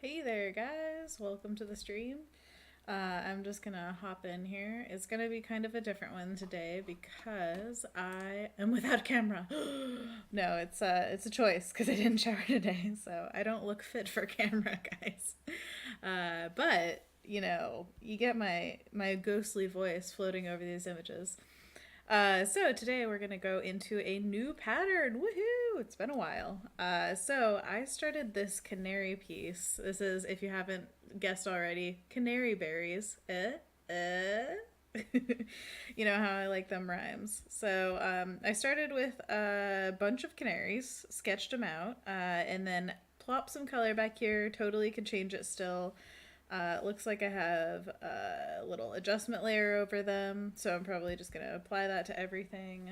Hey there, guys. Welcome to the stream. I'm just gonna hop in here. It's gonna be kind of a different one today because I am without a camera. No, it's a choice because I didn't shower today, so I don't look fit for camera, guys. But you get my ghostly voice floating over these images. So today we're gonna go into a new pattern. Woohoo! It's been a while. So I started this canary piece. This is, if you haven't guessed already, canary berries. You know how I like them rhymes. So I started with a bunch of canaries, sketched them out, and then plop some color back here. Totally could change it still. Looks like I have a little adjustment layer over them, so I'm probably just going to apply that to everything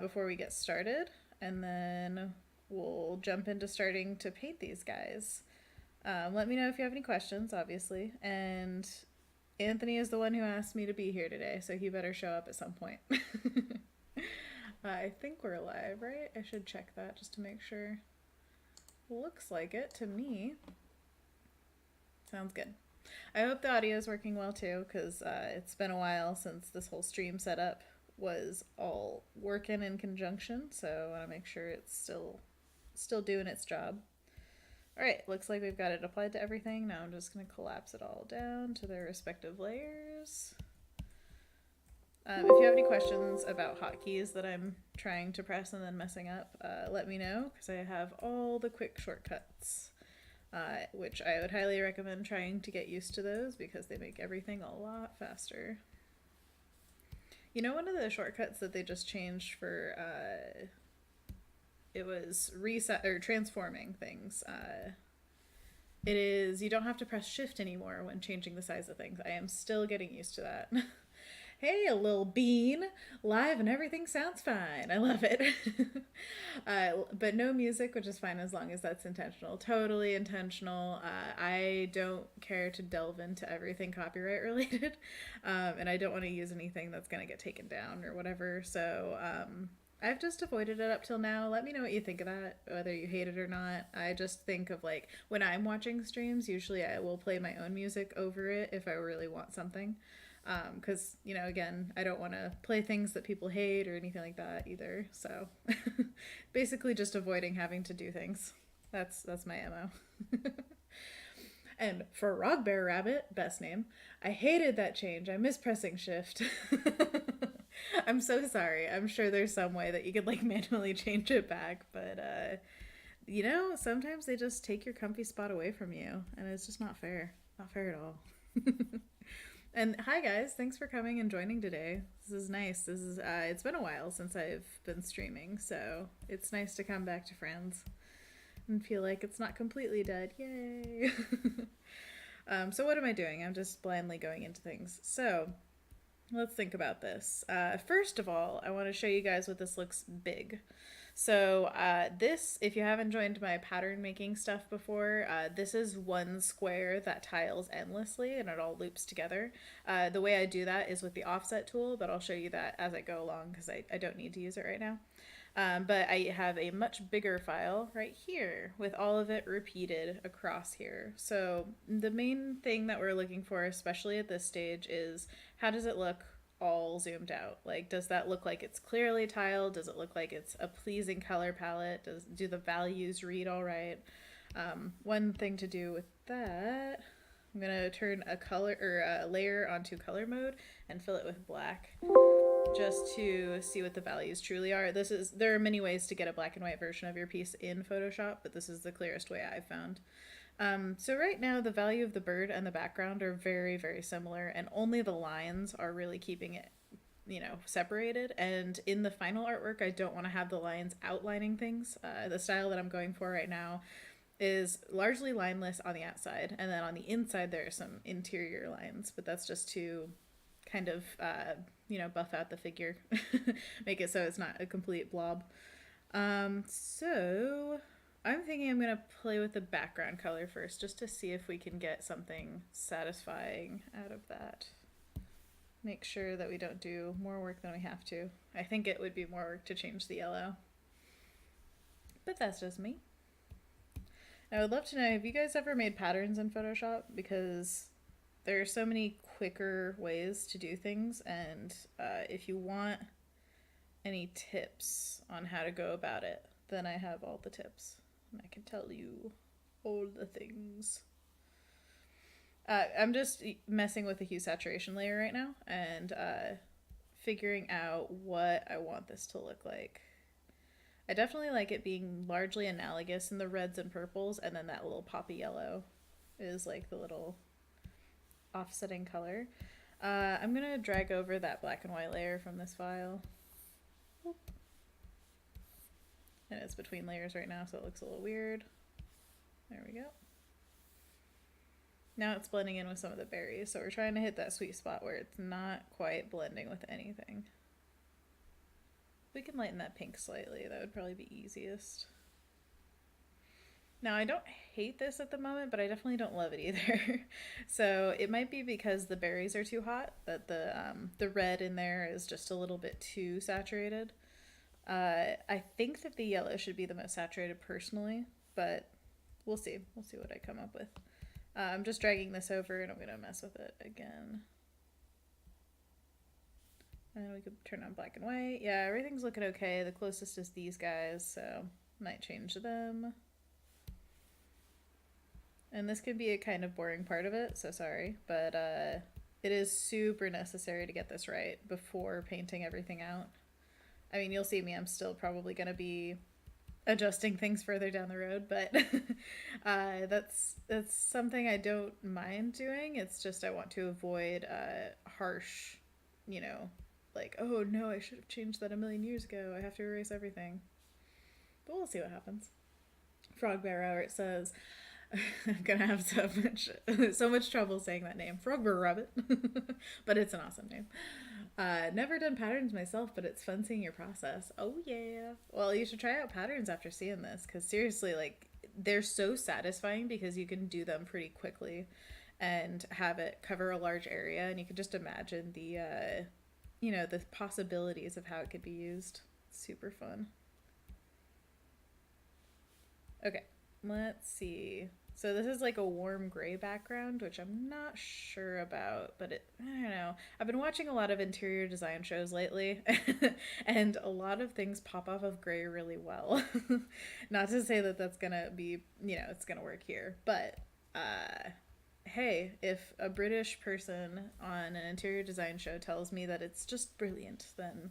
before we get started, and then we'll jump into starting to paint these guys. Let me know if you have any questions, obviously, and Anthony is the one who asked me to be here today, so he better show up at some point. I think we're live, right? I should check that just to make sure. Looks like it to me. Sounds good. I hope the audio is working well too, because it's been a while since this whole stream setup was all working in conjunction, so I want to make sure it's still doing its job. All right, looks like we've got it applied to everything. Now I'm just going to collapse it all down to their respective layers. If you have any questions about hotkeys that I'm trying to press and then messing up, let me know, because I have all the quick shortcuts. Which I would highly recommend trying to get used to those because they make everything a lot faster. You know, one of the shortcuts that they just changed for it was reset or transforming things. It is, you don't have to press shift anymore when changing the size of things. I am still getting used to that. Hey, a little bean, live and everything sounds fine. I love it. But no music, which is fine as long as that's intentional. Totally intentional. I don't care to delve into everything copyright related, and I don't want to use anything that's going to get taken down or whatever. So I've just avoided it up till now. Let me know what you think of that, whether you hate it or not. I just think of, like, when I'm watching streams, usually I will play my own music over it if I really want something. Because, again, I don't want to play things that people hate or anything like that either. So basically just avoiding having to do things. That's my MO. And for Rog Bear Rabbit, best name, I hated that change. I miss pressing shift. I'm so sorry. I'm sure there's some way that you could, like, manually change it back, but sometimes they just take your comfy spot away from you, and it's just not fair. Not fair at all. And hi guys, thanks for coming and joining today. This is nice. It's been a while since I've been streaming, so it's nice to come back to friends and feel like it's not completely dead. Yay! So what am I doing? I'm just blindly going into things. So let's think about this. First of all, I want to show you guys what this looks big. So this, if you haven't joined my pattern making stuff before, this is one square that tiles endlessly and it all loops together. The way I do that is with the offset tool, but I'll show you that as I go along because I don't need to use it right now. But I have a much bigger file right here with all of it repeated across here. So the main thing that we're looking for, especially at this stage, is how does it look all zoomed out? Like, does that look like it's clearly tiled? Does it look like it's a pleasing color palette? Do the values read all right? One thing to do with that, I'm gonna turn a color or a layer onto color mode and fill it with black just to see what the values truly are. There are many ways to get a black and white version of your piece in Photoshop, but this is the clearest way I've found. So right now the value of the bird and the background are very, very similar, and only the lines are really keeping it, separated. And in the final artwork, I don't want to have the lines outlining things. The style that I'm going for right now is largely lineless on the outside, and then on the inside there are some interior lines, but that's just to kind of, buff out the figure, make it so it's not a complete blob. So I'm thinking I'm going to play with the background color first, just to see if we can get something satisfying out of that. Make sure that we don't do more work than we have to. I think it would be more work to change the yellow, but that's just me. I would love to know, have you guys ever made patterns in Photoshop? Because there are so many quicker ways to do things, and if you want any tips on how to go about it, then I have all the tips. And I can tell you all the things. I'm just messing with the hue saturation layer right now and figuring out what I want this to look like. I definitely like it being largely analogous in the reds and purples, and then that little poppy yellow is like the little offsetting color. I'm gonna drag over that black and white layer from this file. And it's between layers right now, so it looks a little weird. There we go. Now it's blending in with some of the berries, so we're trying to hit that sweet spot where it's not quite blending with anything. We can lighten that pink slightly. That would probably be easiest. Now, I don't hate this at the moment, but I definitely don't love it either. So it might be because the berries are too hot, that the red in there is just a little bit too saturated. I think that the yellow should be the most saturated personally, but we'll see. We'll see what I come up with. I'm just dragging this over and I'm going to mess with it again. And we could turn on black and white. Yeah, everything's looking okay. The closest is these guys, so might change them. And this could be a kind of boring part of it, so sorry. But it is super necessary to get this right before painting everything out. I mean, you'll see me, I'm still probably going to be adjusting things further down the road, but that's something I don't mind doing. It's just I want to avoid harsh, you know, like, oh no, I should have changed that a million years ago. I have to erase everything. But we'll see what happens. Frog Bear Rabbit says, I'm gonna have so much trouble saying that name. Frog Bear Rabbit. But it's an awesome name. Never done patterns myself, but it's fun seeing your process. Oh yeah. Well, you should try out patterns after seeing this, because seriously, like, they're so satisfying because you can do them pretty quickly and have it cover a large area, and you can just imagine the you know, the possibilities of how it could be used. Super fun. Okay, let's see. So this is like a warm gray background, which I'm not sure about, but I don't know. I've been watching a lot of interior design shows lately, and a lot of things pop off of gray really well. Not to say that that's gonna be, you know, it's gonna work here, but hey, if a British person on an interior design show tells me that it's just brilliant, then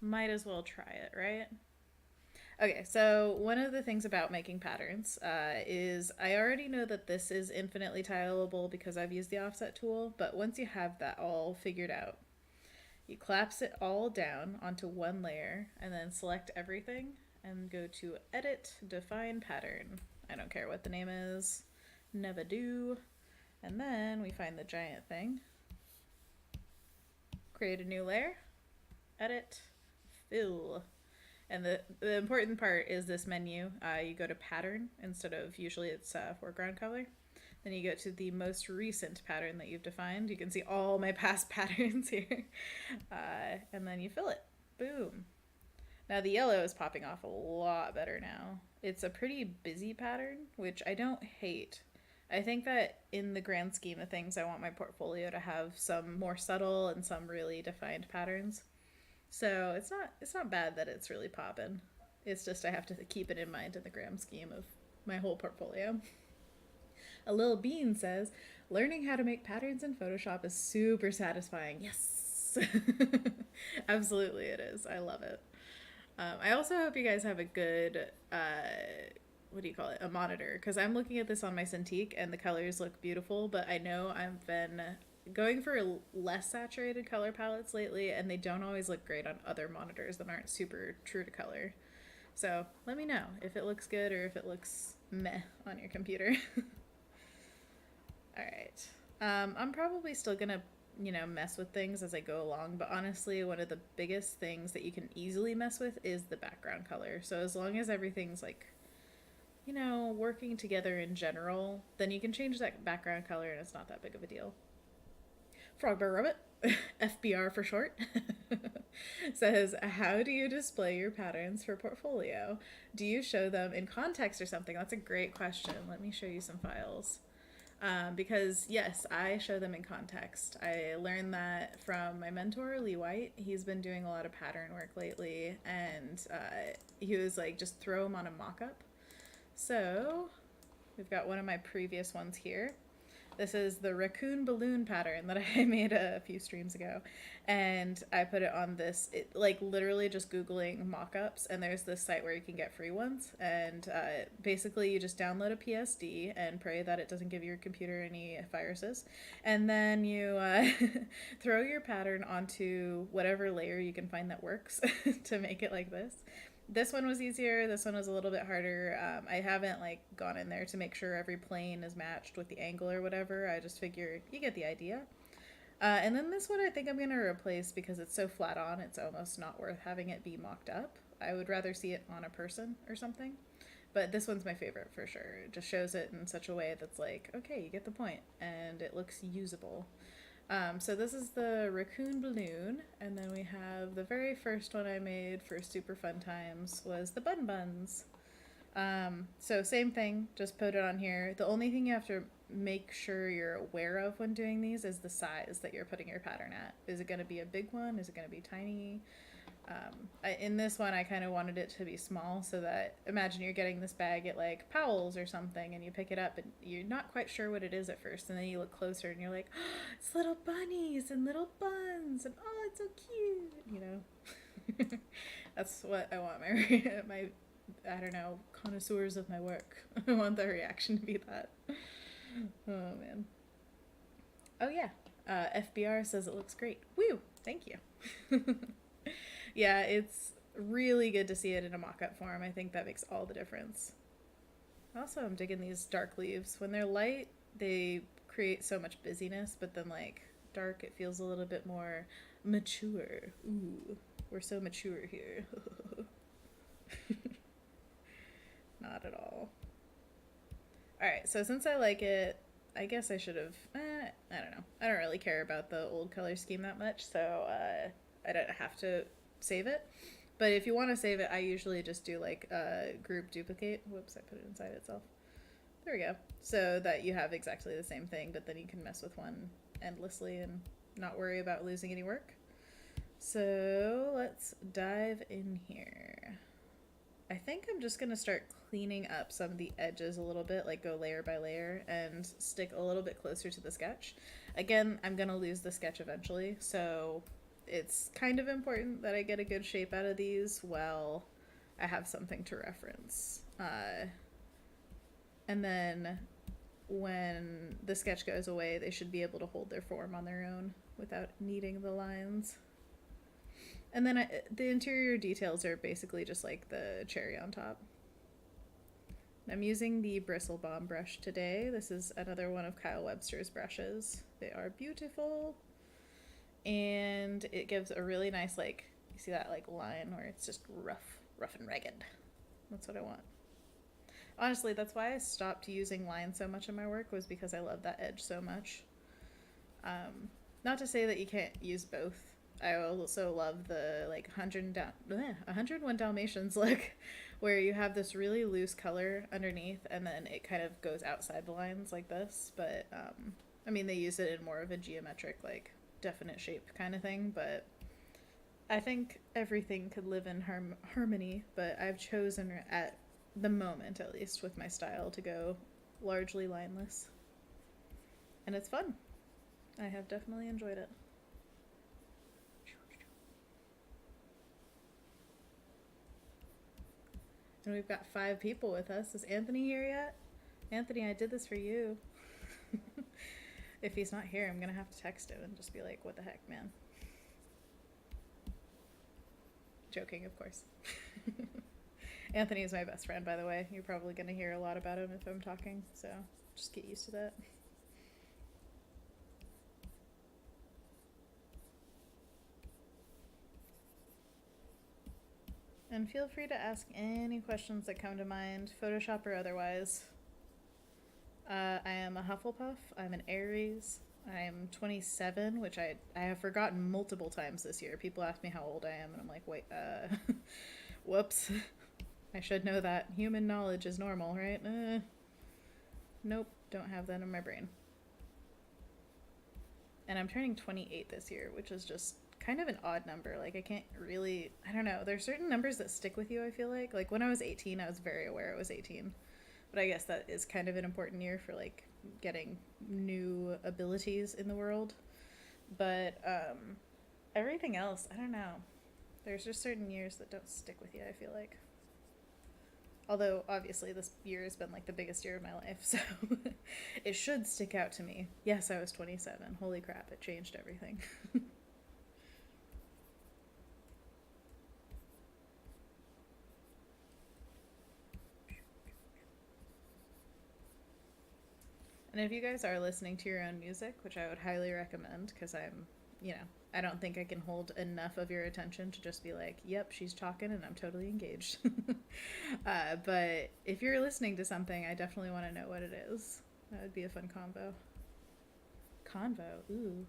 might as well try it, right? Okay, so one of the things about making patterns is I already know that this is infinitely tileable because I've used the offset tool, but once you have that all figured out, you collapse it all down onto one layer and then select everything and go to Edit, Define Pattern. I don't care what the name is, never do. And then we find the giant thing, create a new layer, Edit, Fill. And the important part is this menu. You go to pattern instead of, usually it's foreground color. Then you go to the most recent pattern that you've defined. You can see all my past patterns here. And then you fill it. Boom. Now the yellow is popping off a lot better now. It's a pretty busy pattern, which I don't hate. I think that in the grand scheme of things, I want my portfolio to have some more subtle and some really defined patterns. So it's not bad that it's really popping. It's just I have to keep it in mind in the grand scheme of my whole portfolio. A Little Bean says, learning how to make patterns in Photoshop is super satisfying. Yes! Absolutely it is. I love it. I also hope you guys have a good, what do you call it? A monitor. Because I'm looking at this on my Cintiq and the colors look beautiful, but I know I've been going for less saturated color palettes lately, and they don't always look great on other monitors that aren't super true to color. So let me know if it looks good or if it looks meh on your computer. All right. I'm probably still gonna, you know, mess with things as I go along, but honestly, one of the biggest things that you can easily mess with is the background color. So as long as everything's like, you know, working together in general, then you can change that background color and it's not that big of a deal. Frog Bear Rabbit, FBR for short, says, how do you display your patterns for portfolio? Do you show them in context or something? That's a great question. Let me show you some files. Because yes, I show them in context. I learned that from my mentor, Lee White. He's been doing a lot of pattern work lately, and he was like, just throw them on a mock-up. So we've got one of my previous ones here. This is the raccoon balloon pattern that I made a few streams ago, and I put it on this, like literally just Googling mock-ups, and there's this site where you can get free ones, and basically you just download a PSD and pray that it doesn't give your computer any viruses, and then you throw your pattern onto whatever layer you can find that works to make it like this. This one was easier. This one was a little bit harder. I haven't like gone in there to make sure every plane is matched with the angle or whatever. I just figured you get the idea. And then this one I think I'm going to replace because it's so flat on, it's almost not worth having it be mocked up. I would rather see it on a person or something. But this one's my favorite for sure. It just shows it in such a way that's like, okay, you get the point, and it looks usable. So this is the raccoon balloon, and then we have the very first one I made for super fun times was the bun buns. So same thing, just put it on here. The only thing you have to make sure you're aware of when doing these is the size that you're putting your pattern at. Is it going to be a big one? Is it going to be tiny? In this one, I kind of wanted it to be small so that, imagine you're getting this bag at like Powell's or something, and you pick it up and you're not quite sure what it is at first, and then you look closer and you're like, oh, it's little bunnies and little buns, and oh, it's so cute, you know. That's what I want my I don't know, connoisseurs of my work. I want the reaction to be that. Oh man. Oh yeah, FBR says it looks great. Woo! Thank you. Yeah, it's really good to see it in a mock-up form. I think that makes all the difference. Also, I'm digging these dark leaves. When they're light, they create so much busyness, but then like dark, it feels a little bit more mature. Ooh, we're so mature here. Not at all. Alright, so since I like it, I guess I should have, I don't know. I don't really care about the old color scheme that much, so I don't have to save it. But if you want to save it, I usually just do like a group duplicate. Whoops, I put it inside itself. There we go. So that you have exactly the same thing, but then you can mess with one endlessly and not worry about losing any work. So let's dive in here. I think I'm just going to start cleaning up some of the edges a little bit, like go layer by layer and stick a little bit closer to the sketch. Again, I'm going to lose the sketch eventually, so it's kind of important that I get a good shape out of these while I have something to reference. And then when the sketch goes away, they should be able to hold their form on their own without needing the lines. And then the interior details are basically just like the cherry on top. I'm using the Bristle Bomb brush today. This is another one of Kyle Webster's brushes. They are beautiful. And it gives a really nice, like, you see that like line where it's just rough and ragged. That's what I want. Honestly, that's why I stopped using lines so much in my work, was because I love that edge so much. Not to say that you can't use both. I also love the like 101 Dalmatians look, where you have this really loose color underneath and then it kind of goes outside the lines like this. But I mean, they use it in more of a geometric, like definite shape kind of thing, but I think everything could live in harmony, but I've chosen, at the moment at least with my style, to go largely lineless, and it's fun. I have definitely enjoyed it. And we've got 5 people with us. Is Anthony here yet? Anthony, I did this for you. If he's not here, I'm gonna have to text him and just be like, what the heck, man? Joking, of course. Anthony is my best friend, by the way. You're probably gonna hear a lot about him if I'm talking, so just get used to that. And feel free to ask any questions that come to mind, Photoshop or otherwise. I am Hufflepuff. I'm an Aries. I'm 27, which I have forgotten multiple times this year. People ask me how old I am, and I'm like, wait, whoops. I should know that. Human knowledge is normal, right? Nope, don't have that in my brain. And I'm turning 28 this year, which is just kind of an odd number. Like, I can't really, I don't know. There's certain numbers that stick with you, I feel like. Like, when I was 18, I was very aware I was 18. But I guess that is kind of an important year for, like, getting new abilities in the world. But everything else, I don't know. There's just certain years that don't stick with you, I feel like. Although, obviously, this year has been, like, the biggest year of my life, so it should stick out to me. Yes, I was 27. Holy crap, it changed everything. And if you guys are listening to your own music, which I would highly recommend, because I don't think I can hold enough of your attention to just be like, yep, she's talking and I'm totally engaged. But if you're listening to something, I definitely want to know what it is. That would be a fun convo. Ooh.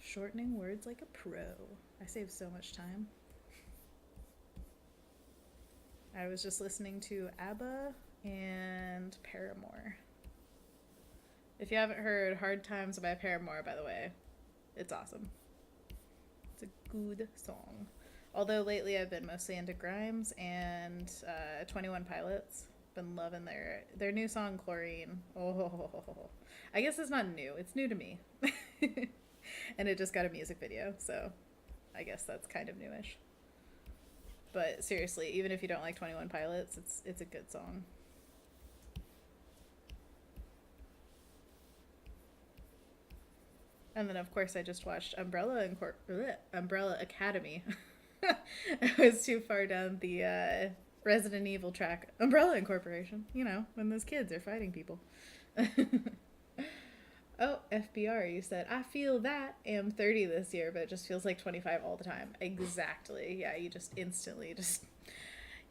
Shortening words like a pro. I save so much time. I was just listening to ABBA and Paramore. If you haven't heard Hard Times by Paramore, by the way, it's awesome. It's a good song. Although lately I've been mostly into Grimes and 21 Pilots. Been loving their new song, Chlorine. Oh, I guess it's not new. It's new to me. And it just got a music video, so I guess that's kind of newish. But seriously, even if you don't like 21 Pilots, it's a good song. And then, of course, I just watched Umbrella Academy. I was too far down the Resident Evil track. Umbrella Incorporation, when those kids are fighting people. Oh, FBR, you said, I feel that. Am 30 this year, but it just feels like 25 all the time. Exactly. Yeah, you just instantly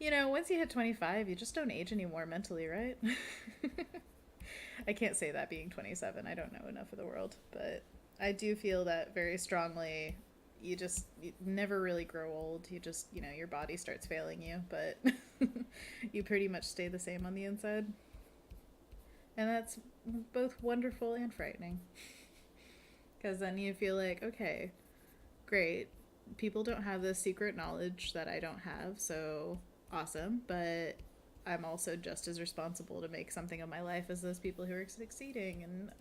once you hit 25, you just don't age anymore mentally, right? I can't say that being 27. I don't know enough of the world, but I do feel that very strongly. You never really grow old. You just, your body starts failing you, but you pretty much stay the same on the inside. And that's both wonderful and frightening. Because then you feel like, okay, great. People don't have this secret knowledge that I don't have, so awesome. But I'm also just as responsible to make something of my life as those people who are succeeding. And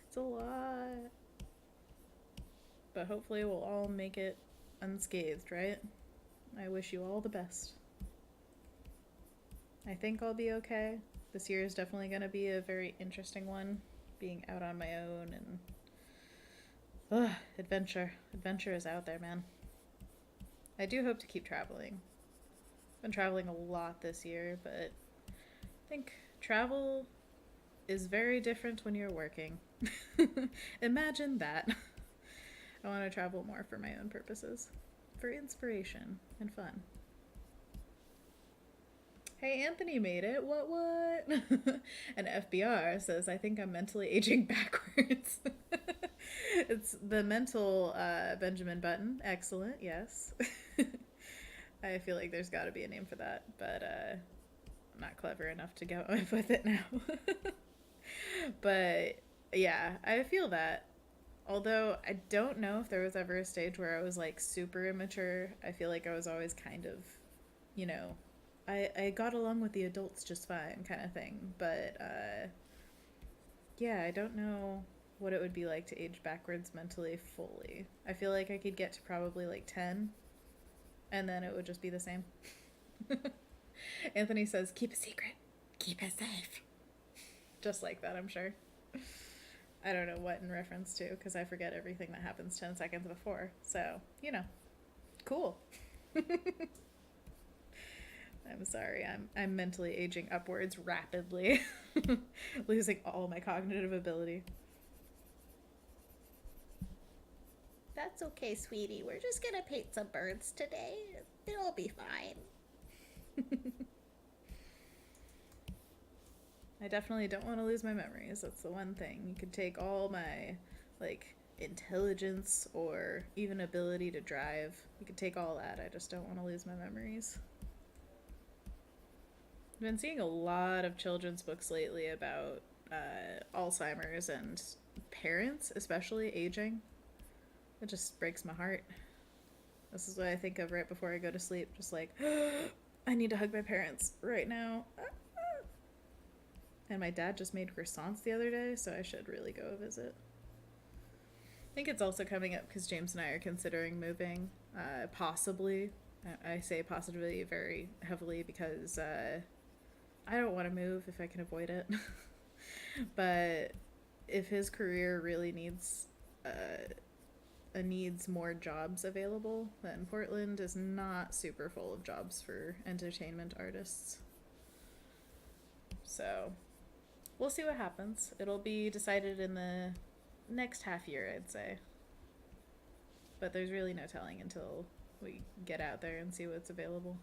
it's a lot. But hopefully we'll all make it unscathed, right? I wish you all the best. I think I'll be okay. This year is definitely going to be a very interesting one, being out on my own and adventure. Adventure is out there, man. I do hope to keep traveling. I've been traveling a lot this year, but I think travel is very different when you're working. Imagine that. I want to travel more for my own purposes, for inspiration and fun. Hey, Anthony made it. What? And FBR says, I think I'm mentally aging backwards. It's the mental Benjamin Button. Excellent, yes. I feel like there's got to be a name for that, but I'm not clever enough to go with it now. But yeah, I feel that. Although I don't know if there was ever a stage where I was like super immature. I feel like I was always kind of, I got along with the adults just fine kind of thing. But yeah, I don't know what it would be like to age backwards mentally fully. I feel like I could get to probably like 10 and then it would just be the same. Anthony says, keep a secret. Keep it safe. Just like that, I'm sure. I don't know what in reference to, because I forget everything that happens 10 seconds before. So, cool. I'm sorry. I'm mentally aging upwards rapidly. Losing all my cognitive ability. That's okay, sweetie. We're just gonna paint some birds today. It'll be fine. I definitely don't want to lose my memories. That's the one thing. You could take all my, like, intelligence or even ability to drive. You could take all that. I just don't want to lose my memories. I've been seeing a lot of children's books lately about Alzheimer's and parents, especially aging. It just breaks my heart. This is what I think of right before I go to sleep. Just like, I need to hug my parents right now. And my dad just made croissants the other day, so I should really go visit. I think it's also coming up because James and I are considering moving, possibly. I say possibly very heavily because I don't want to move if I can avoid it. But if his career really needs more jobs available, then Portland is not super full of jobs for entertainment artists. So we'll see what happens. It'll be decided in the next half year, I'd say. But there's really no telling until we get out there and see what's available.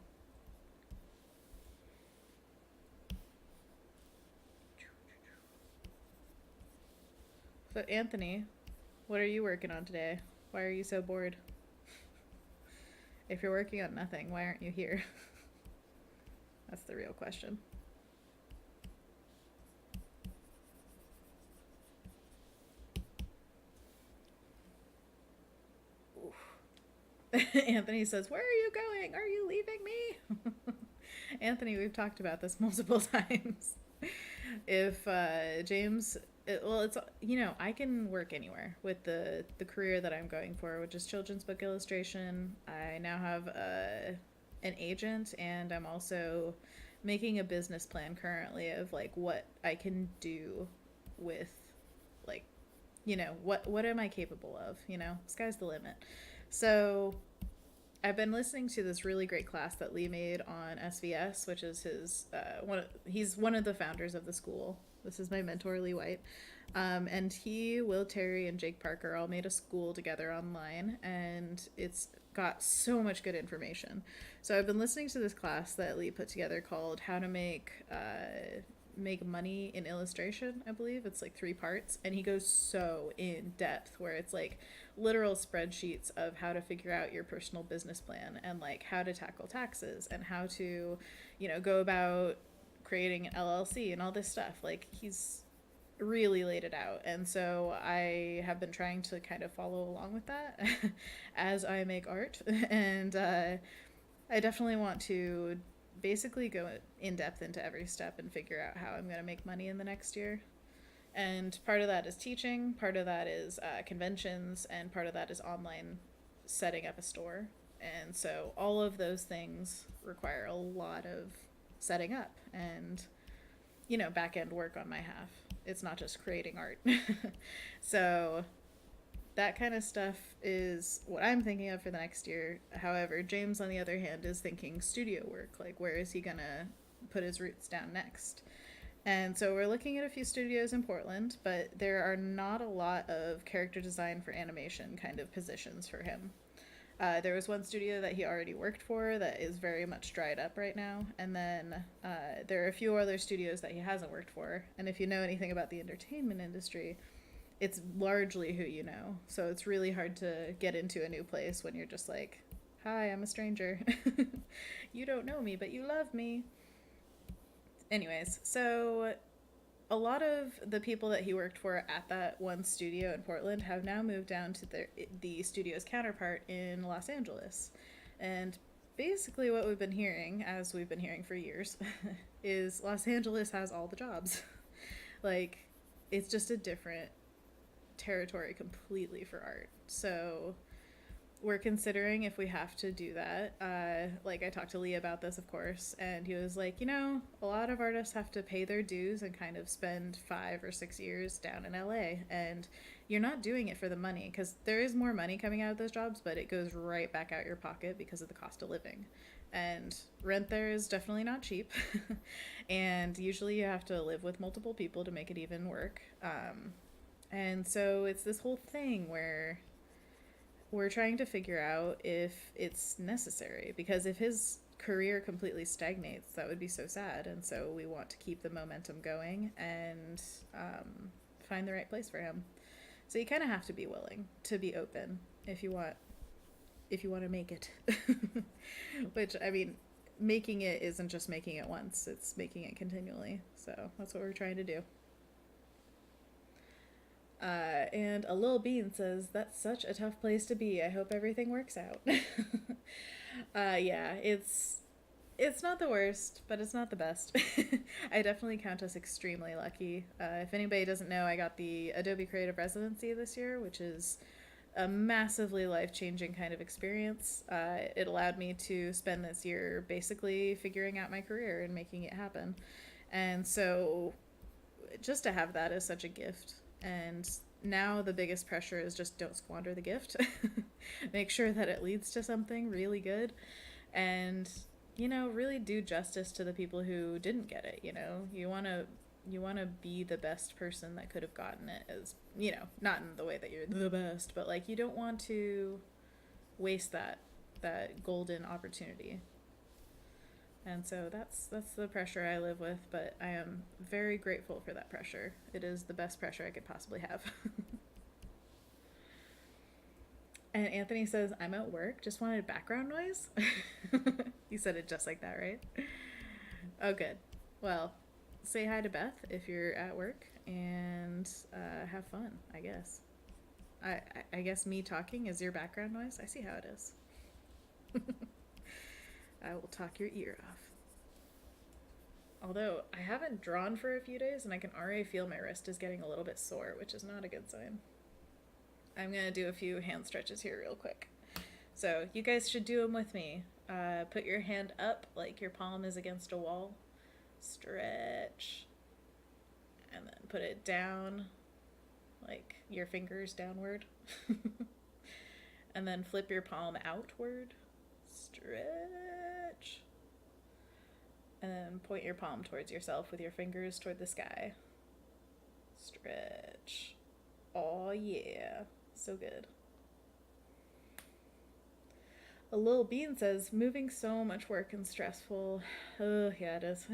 So, Anthony, what are you working on today? Why are you so bored? If you're working on nothing, why aren't you here? That's the real question. Anthony says, "Where are you going? Are you leaving me?" Anthony, we've talked about this multiple times. If James, it's I can work anywhere with the career that I'm going for, which is children's book illustration. I now have an agent, and I'm also making a business plan currently of like what I can do with, like, what am I capable of? Sky's the limit. So I've been listening to this really great class that Lee made on SVS, which is his he's one of the founders of the school. This is my mentor, Lee White. And he, Will Terry, and Jake Parker all made a school together online, and it's got so much good information. So I've been listening to this class that Lee put together called How to Make Money in Illustration, I believe. It's like 3 parts, and he goes so in depth where it's like literal spreadsheets of how to figure out your personal business plan and like how to tackle taxes and how to, go about creating an LLC and all this stuff. Like, he's really laid it out. And so I have been trying to kind of follow along with that as I make art. And I definitely want to basically go in depth into every step and figure out how I'm going to make money in the next year. And part of that is teaching, part of that is conventions, and part of that is online setting up a store. And so all of those things require a lot of setting up and, back end work on my half. It's not just creating art. So that kind of stuff is what I'm thinking of for the next year. However, James, on the other hand, is thinking studio work. Like, where is he going to put his roots down next? And so we're looking at a few studios in Portland, but there are not a lot of character design for animation kind of positions for him. There was one studio that he already worked for that is very much dried up right now. And then there are a few other studios that he hasn't worked for. And if you know anything about the entertainment industry, it's largely who you know. So it's really hard to get into a new place when you're just like, "Hi, I'm a stranger." You don't know me, but you love me. Anyways, so a lot of the people that he worked for at that one studio in Portland have now moved down to the studio's counterpart in Los Angeles. And basically what we've been hearing, as we've been hearing for years, is Los Angeles has all the jobs. Like, it's just a different territory completely for art. So we're considering if we have to do that. Like, I talked to Lee about this, of course, and he was like, a lot of artists have to pay their dues and kind of spend 5 or 6 years down in LA, and you're not doing it for the money, because there is more money coming out of those jobs, but it goes right back out your pocket because of the cost of living. And rent there is definitely not cheap. And usually you have to live with multiple people to make it even work. And so it's this whole thing where we're trying to figure out if it's necessary, because if his career completely stagnates, that would be so sad. And so we want to keep the momentum going and find the right place for him. So you kind of have to be willing to be open if you want to make it. Which, I mean, making it isn't just making it once, it's making it continually. So that's what we're trying to do. And a little bean says, that's such a tough place to be. I hope everything works out. Yeah, it's not the worst, but it's not the best. I definitely count us extremely lucky. If anybody doesn't know, I got the Adobe Creative Residency this year, which is a massively life-changing kind of experience. It allowed me to spend this year basically figuring out my career and making it happen. And so just to have that is such a gift. And now the biggest pressure is just don't squander the gift. Make sure that it leads to something really good. And, you know, really do justice to the people who didn't get it. You know, you want to be the best person that could have gotten it, as, you know, not in the way that you're the best, but like you don't want to waste that golden opportunity. And so that's the pressure I live with, but I am very grateful for that pressure. It is the best pressure I could possibly have. And Anthony says, I'm at work, just wanted background noise. You said it just like that, right? Oh, good. Well, say hi to Beth if you're at work, and have fun, I guess. I guess me talking is your background noise. I see how it is. I will talk your ear off. Although I haven't drawn for a few days and I can already feel my wrist is getting a little bit sore, which is not a good sign. I'm going to do a few hand stretches here real quick. So you guys should do them with me. Put your hand up like your palm is against a wall. Stretch. And then put it down like your fingers downward. And then flip your palm outward. Stretch. And then point your palm towards yourself with your fingers toward the sky. Stretch. Oh yeah. So good. A little bean says, moving so much work and stressful. Oh, yeah, it is.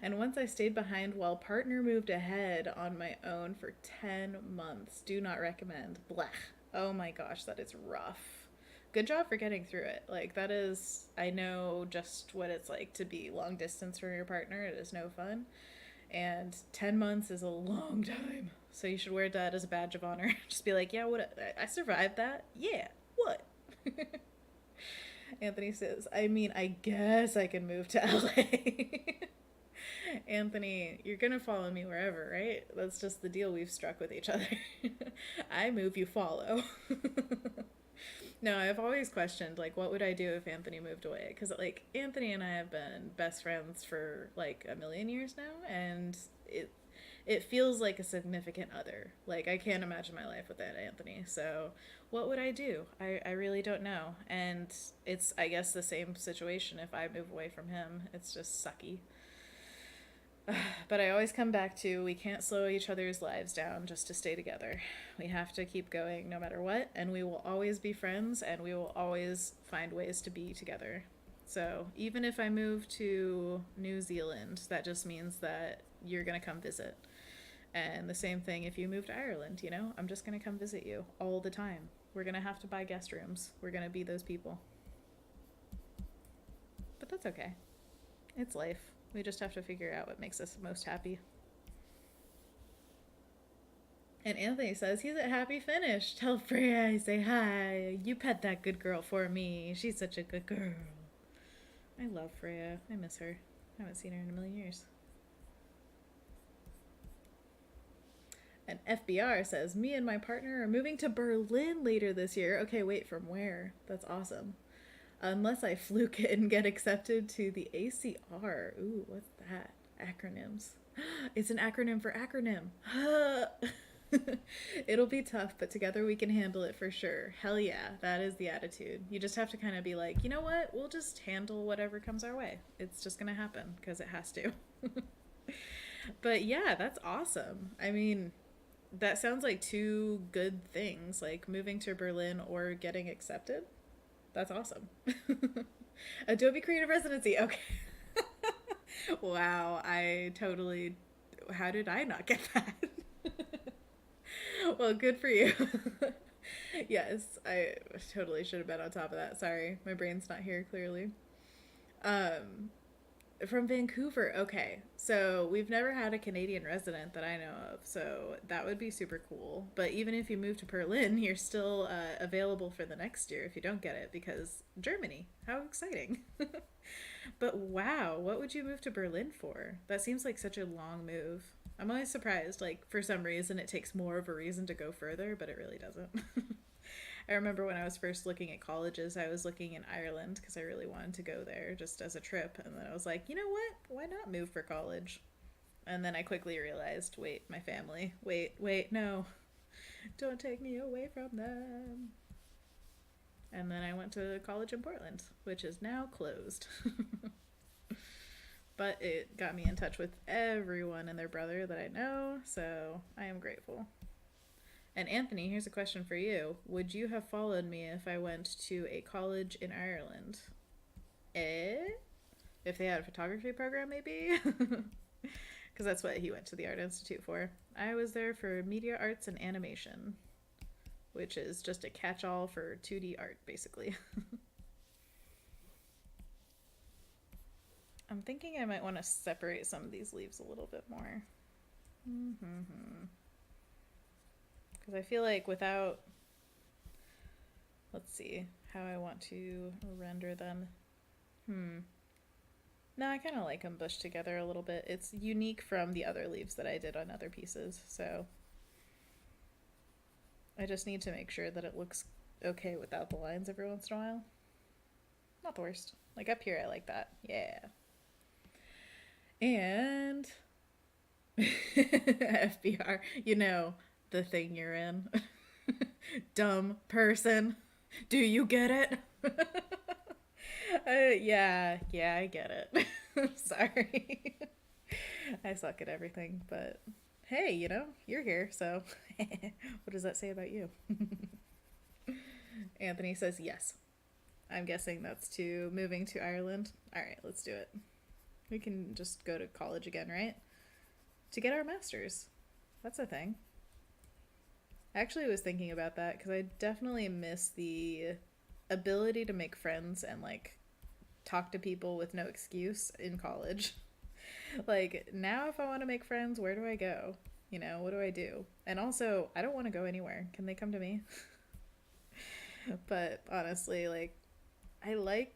And once I stayed behind while partner moved ahead on my own for 10 months. Do not recommend. Blech. Oh my gosh, that is rough. Good job for getting through it. Like, that is, I know just what it's like to be long distance from your partner. It is no fun. And 10 months is a long time. So you should wear that as a badge of honor. Just be like, yeah, what? I survived that. Yeah, what? Anthony says, I mean, I guess I can move to LA. Anthony, you're gonna follow me wherever, right? That's just the deal we've struck with each other. I move, you follow. No, I've always questioned, like, what would I do if Anthony moved away? Because, like, Anthony and I have been best friends for, like, a million years now, and it feels like a significant other. Like, I can't imagine my life without Anthony. So what would I do? I really don't know. And it's, I guess, the same situation if I move away from him. It's just sucky. But I always come back to, we can't slow each other's lives down just to stay together. We have to keep going no matter what, and we will always be friends, and we will always find ways to be together. So even if I move to New Zealand, that just means that you're going to come visit. And the same thing if you move to Ireland, you know, I'm just going to come visit you all the time. We're going to have to buy guest rooms. We're going to be those people. But that's okay. It's life. We just have to figure out what makes us most happy. And Anthony says he's at Happy Finish. Tell Freya I say hi. You pet that good girl for me. She's such a good girl. I love Freya. I miss her. I haven't seen her in a million years. And FBR says, me and my partner are moving to Berlin later this year. Okay, wait, from where? That's awesome. Unless I fluke it and get accepted to the ACR. Ooh, what's that? Acronyms. It's an acronym for acronym. It'll be tough, but together we can handle it for sure. Hell yeah, that is the attitude. You just have to kind of be like, you know what? We'll just handle whatever comes our way. It's just going to happen because it has to. But yeah, that's awesome. I mean, that sounds like two good things, like moving to Berlin or getting accepted. That's awesome. Adobe Creative Residency. Okay. Wow, I totally. How did I not get that? Well, good for you. Yes, I totally should have been on top of that. Sorry, my brain's not here clearly. Um, from Vancouver. Okay, so we've never had a Canadian resident that I know of, so that would be super cool. But even if you move to Berlin, you're still available for the next year if you don't get it, because Germany. How exciting! But wow, what would you move to Berlin for? That seems like such a long move. I'm always surprised. Like, for some reason, it takes more of a reason to go further, but it really doesn't. I remember when I was first looking at colleges, I was looking in Ireland because I really wanted to go there just as a trip. And then I was like, you know what? Why not move for college? And then I quickly realized, wait, my family. Wait, no. Don't take me away from them. And then I went to college in Portland, which is now closed. But it got me in touch with everyone and their brother that I know, so I am grateful. And Anthony, here's a question for you. Would you have followed me if I went to a college in Ireland? Eh? If they had a photography program, maybe? Because that's what he went to the Art Institute for. I was there for media arts and animation, which is just a catch-all for 2D art, basically. I'm thinking I might want to separate some of these leaves a little bit more. Because I feel like without... Let's see how I want to render them. No, I kind of like them bushed together a little bit. It's unique from the other leaves that I did on other pieces, so... I just need to make sure that it looks okay without the lines every once in a while. Not the worst. Like up here, I like that. Yeah. And FBR, you know the thing you're in. Dumb person. Do you get it? Yeah, I get it. Sorry. I suck at everything, but hey, you know, you're here, so what does that say about you? Anthony says yes. I'm guessing that's to moving to Ireland. All right, let's do it. We can just go to college again, right? To get our masters. That's a thing. I actually was thinking about that because I definitely miss the ability to make friends and like talk to people with no excuse in college. Like, now if I want to make friends, where do I go? You know, what do I do? And also, I don't want to go anywhere. Can they come to me? But honestly, like, I like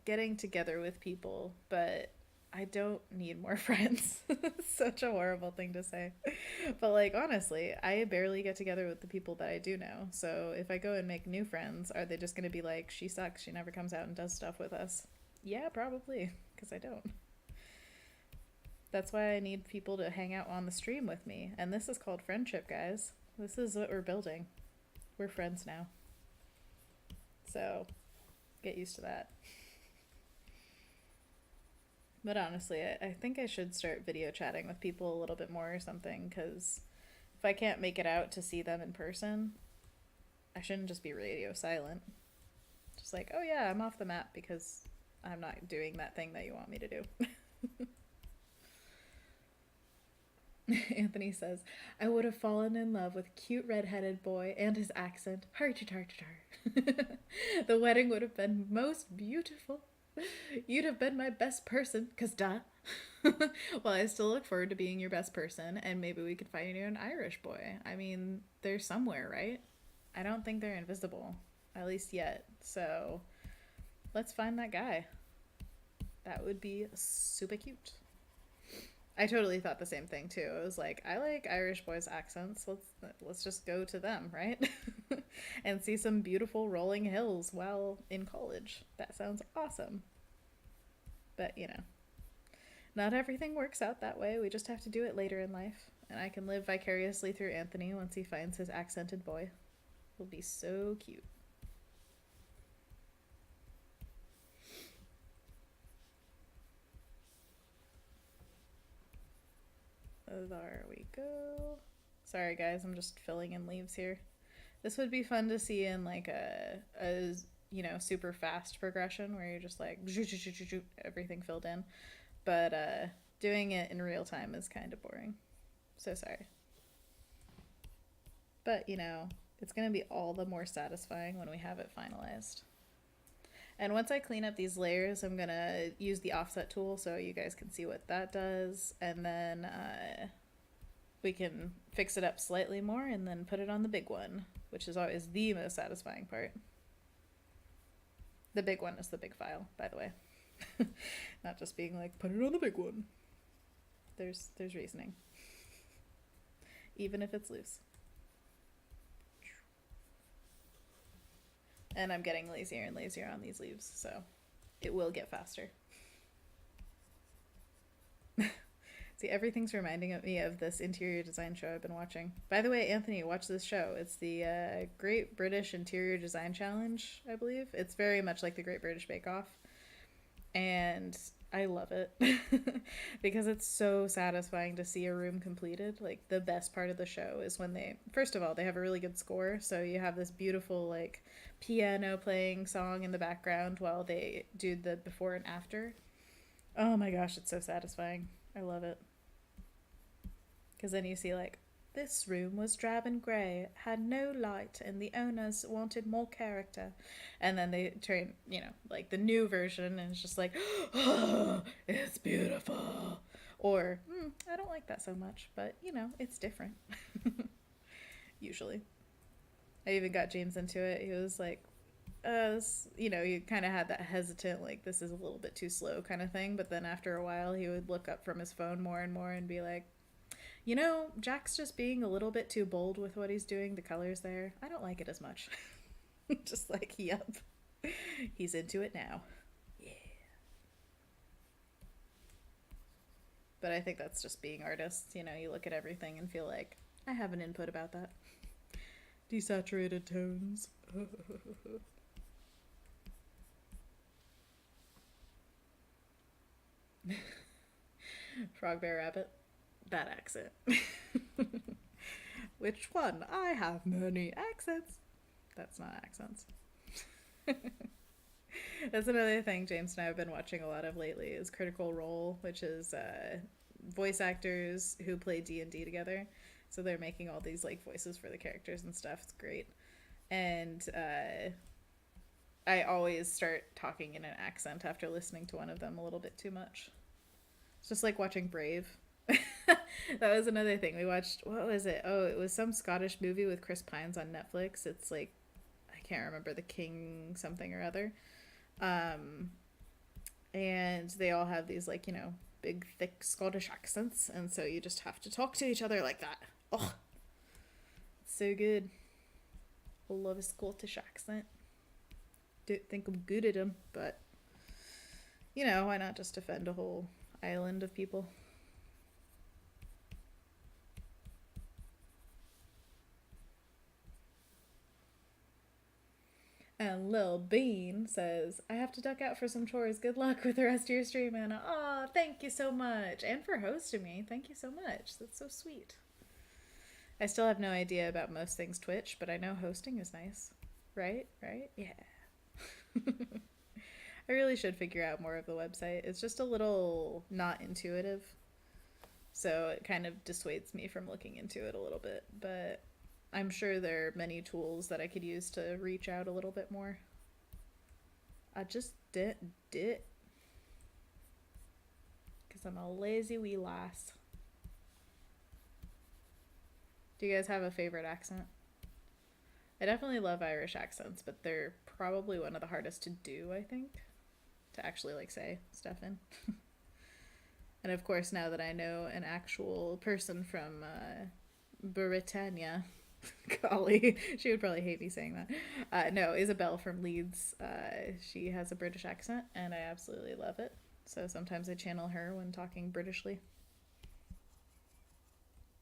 getting together with people, but I don't need more friends. Such a horrible thing to say. But like, honestly, I barely get together with the people that I do know. So if I go and make new friends, are they just going to be like, she sucks, she never comes out and does stuff with us? Yeah, probably, because I don't. That's why I need people to hang out on the stream with me. And this is called friendship, guys. This is what we're building. We're friends now. So, get used to that. But honestly, I think I should start video chatting with people a little bit more or something, because if I can't make it out to see them in person, I shouldn't just be radio silent. Just like, oh yeah, I'm off the map because I'm not doing that thing that you want me to do. Anthony says, I would have fallen in love with cute red-headed boy and his accent. Har-tar-tar-tar. The wedding would have been most beautiful. You'd have been my best person, 'cause duh. Well, I still look forward to being your best person, and maybe we could find you an Irish boy. I mean, they're somewhere, right? I don't think they're invisible, at least yet. So let's find that guy. That would be super cute. I totally thought the same thing too. I was like, I like Irish boys' accents. Let's just go to them, right? And see some beautiful rolling hills while in college. That sounds awesome. But, you know, not everything works out that way. We just have to do it later in life. And I can live vicariously through Anthony once he finds his accented boy. It'll be so cute. There we go. Sorry guys, I'm just filling in leaves here. This would be fun to see in like a super fast progression where you're just like everything filled in. But doing it in real time is kind of boring. So sorry. But, it's going to be all the more satisfying when we have it finalized. And once I clean up these layers, I'm going to use the offset tool so you guys can see what that does. And then we can fix it up slightly more and then put it on the big one, which is always the most satisfying part. The big one is the big file, by the way. Not just being like, put it on the big one. There's reasoning. Even if it's loose. And I'm getting lazier and lazier on these leaves, so it will get faster. See, everything's reminding me of this interior design show I've been watching. By the way, Anthony, watch this show. It's the Great British Interior Design Challenge, I believe. It's very much like the Great British Bake Off. And I love it because it's so satisfying to see a room completed. Like, the best part of the show is when first of all, they have a really good score. So you have this beautiful, like, piano playing song in the background while they do the before and after. Oh my gosh, it's so satisfying. I love it. Because then you see, like, this room was drab and grey, had no light, and the owners wanted more character. And then they turn, like the new version, and it's just like, oh, it's beautiful. Or, I don't like that so much, but, it's different. Usually. I even got James into it. He was like, you kind of had that hesitant, like, this is a little bit too slow kind of thing. But then after a while, he would look up from his phone more and more and be like, Jack's just being a little bit too bold with what he's doing. The colors there, I don't like it as much. Just like, yep. He's into it now. Yeah. But I think that's just being artists. You look at everything and feel like, I have an input about that. Desaturated tones. Frog, bear, rabbit. That accent. Which one? I have many accents. That's not accents. That's another thing James and I have been watching a lot of lately is Critical Role, which is voice actors who play D&D together. So they're making all these like voices for the characters and stuff. It's great. And I always start talking in an accent after listening to one of them a little bit too much. It's just like watching Brave. That was another thing we watched. What was it? Oh, it was some Scottish movie with Chris Pines on Netflix. It's like, I can't remember, the King something or other. And they all have these like, big thick Scottish accents, and so you just have to talk to each other like that. Oh, it's so good. I love a Scottish accent. Don't think I'm good at them, but why not just offend a whole island of people? And Lil Bean says, I have to duck out for some chores. Good luck with the rest of your stream, Anna. Oh, thank you so much. And for hosting me. Thank you so much. That's so sweet. I still have no idea about most things Twitch, but I know hosting is nice. Right? Yeah. I really should figure out more of the website. It's just a little not intuitive. So it kind of dissuades me from looking into it a little bit. But I'm sure there are many tools that I could use to reach out a little bit more. I just didn't because I'm a lazy wee lass. Do you guys have a favorite accent? I definitely love Irish accents, but they're probably one of the hardest to do, I think, to actually like say stuff in. And of course, now that I know an actual person from Britannia, golly, she would probably hate me saying that. No, Isabel from Leeds. She has a British accent, and I absolutely love it. So sometimes I channel her when talking Britishly.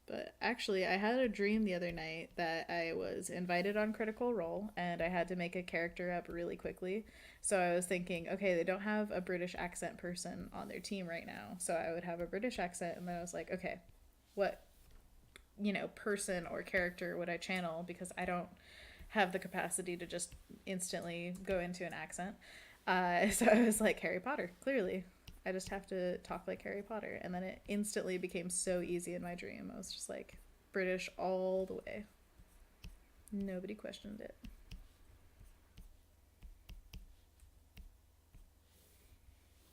But actually, I had a dream the other night that I was invited on Critical Role, and I had to make a character up really quickly. So I was thinking, okay, they don't have a British accent person on their team right now. So I would have a British accent, and then I was like, okay, what, person or character would I channel? Because I don't have the capacity to just instantly go into an accent. So I was like, Harry Potter, clearly. I just have to talk like Harry Potter. And then it instantly became so easy in my dream. I was just like, British all the way. Nobody questioned it.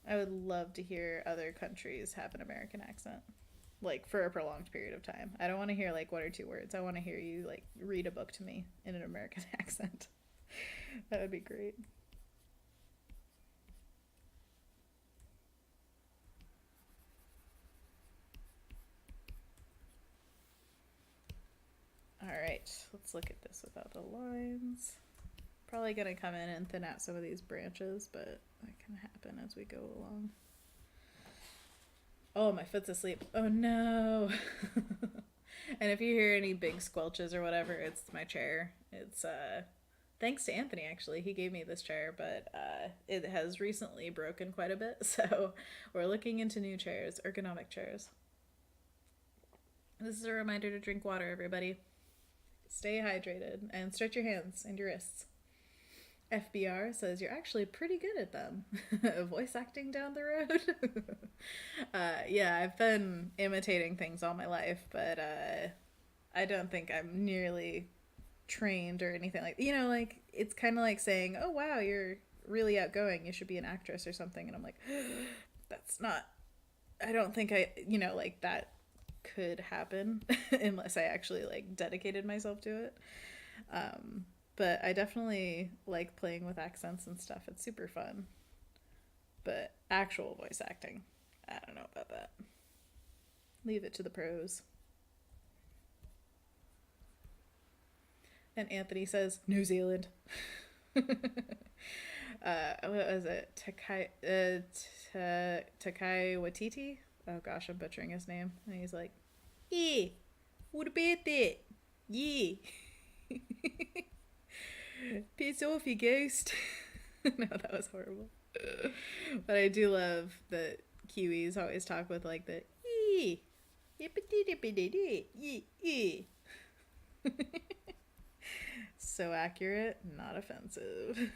I would love to hear other countries have an American accent, like for a prolonged period of time. I don't want to hear like one or two words. I want to hear you like read a book to me in an American accent. That would be great. All right, let's look at this without the lines. Probably gonna come in and thin out some of these branches, but that can happen as we go along. Oh, my foot's asleep. Oh no. And if you hear any big squelches or whatever, it's my chair. It's thanks to Anthony actually. He gave me this chair, but it has recently broken quite a bit, so we're looking into new chairs, ergonomic chairs. This is a reminder to drink water, everybody. Stay hydrated and stretch your hands and your wrists. FBR says you're actually pretty good at them. Voice acting down the road. Yeah, I've been imitating things all my life, but I don't think I'm nearly trained or anything like, like it's kind of like saying, oh wow, you're really outgoing, you should be an actress or something. And I'm like, that's not, I don't think like that could happen unless I actually like dedicated myself to it. But I definitely like playing with accents and stuff. It's super fun. But actual voice acting, I don't know about that. Leave it to the pros. And Anthony says, New Zealand. What was it? Takai Watiti? Oh gosh, I'm butchering his name. And he's like, yeah, what about that? Yeah. Piss off, you ghost. No, that was horrible. But I do love that Kiwis always talk with like the ee. So accurate, not offensive.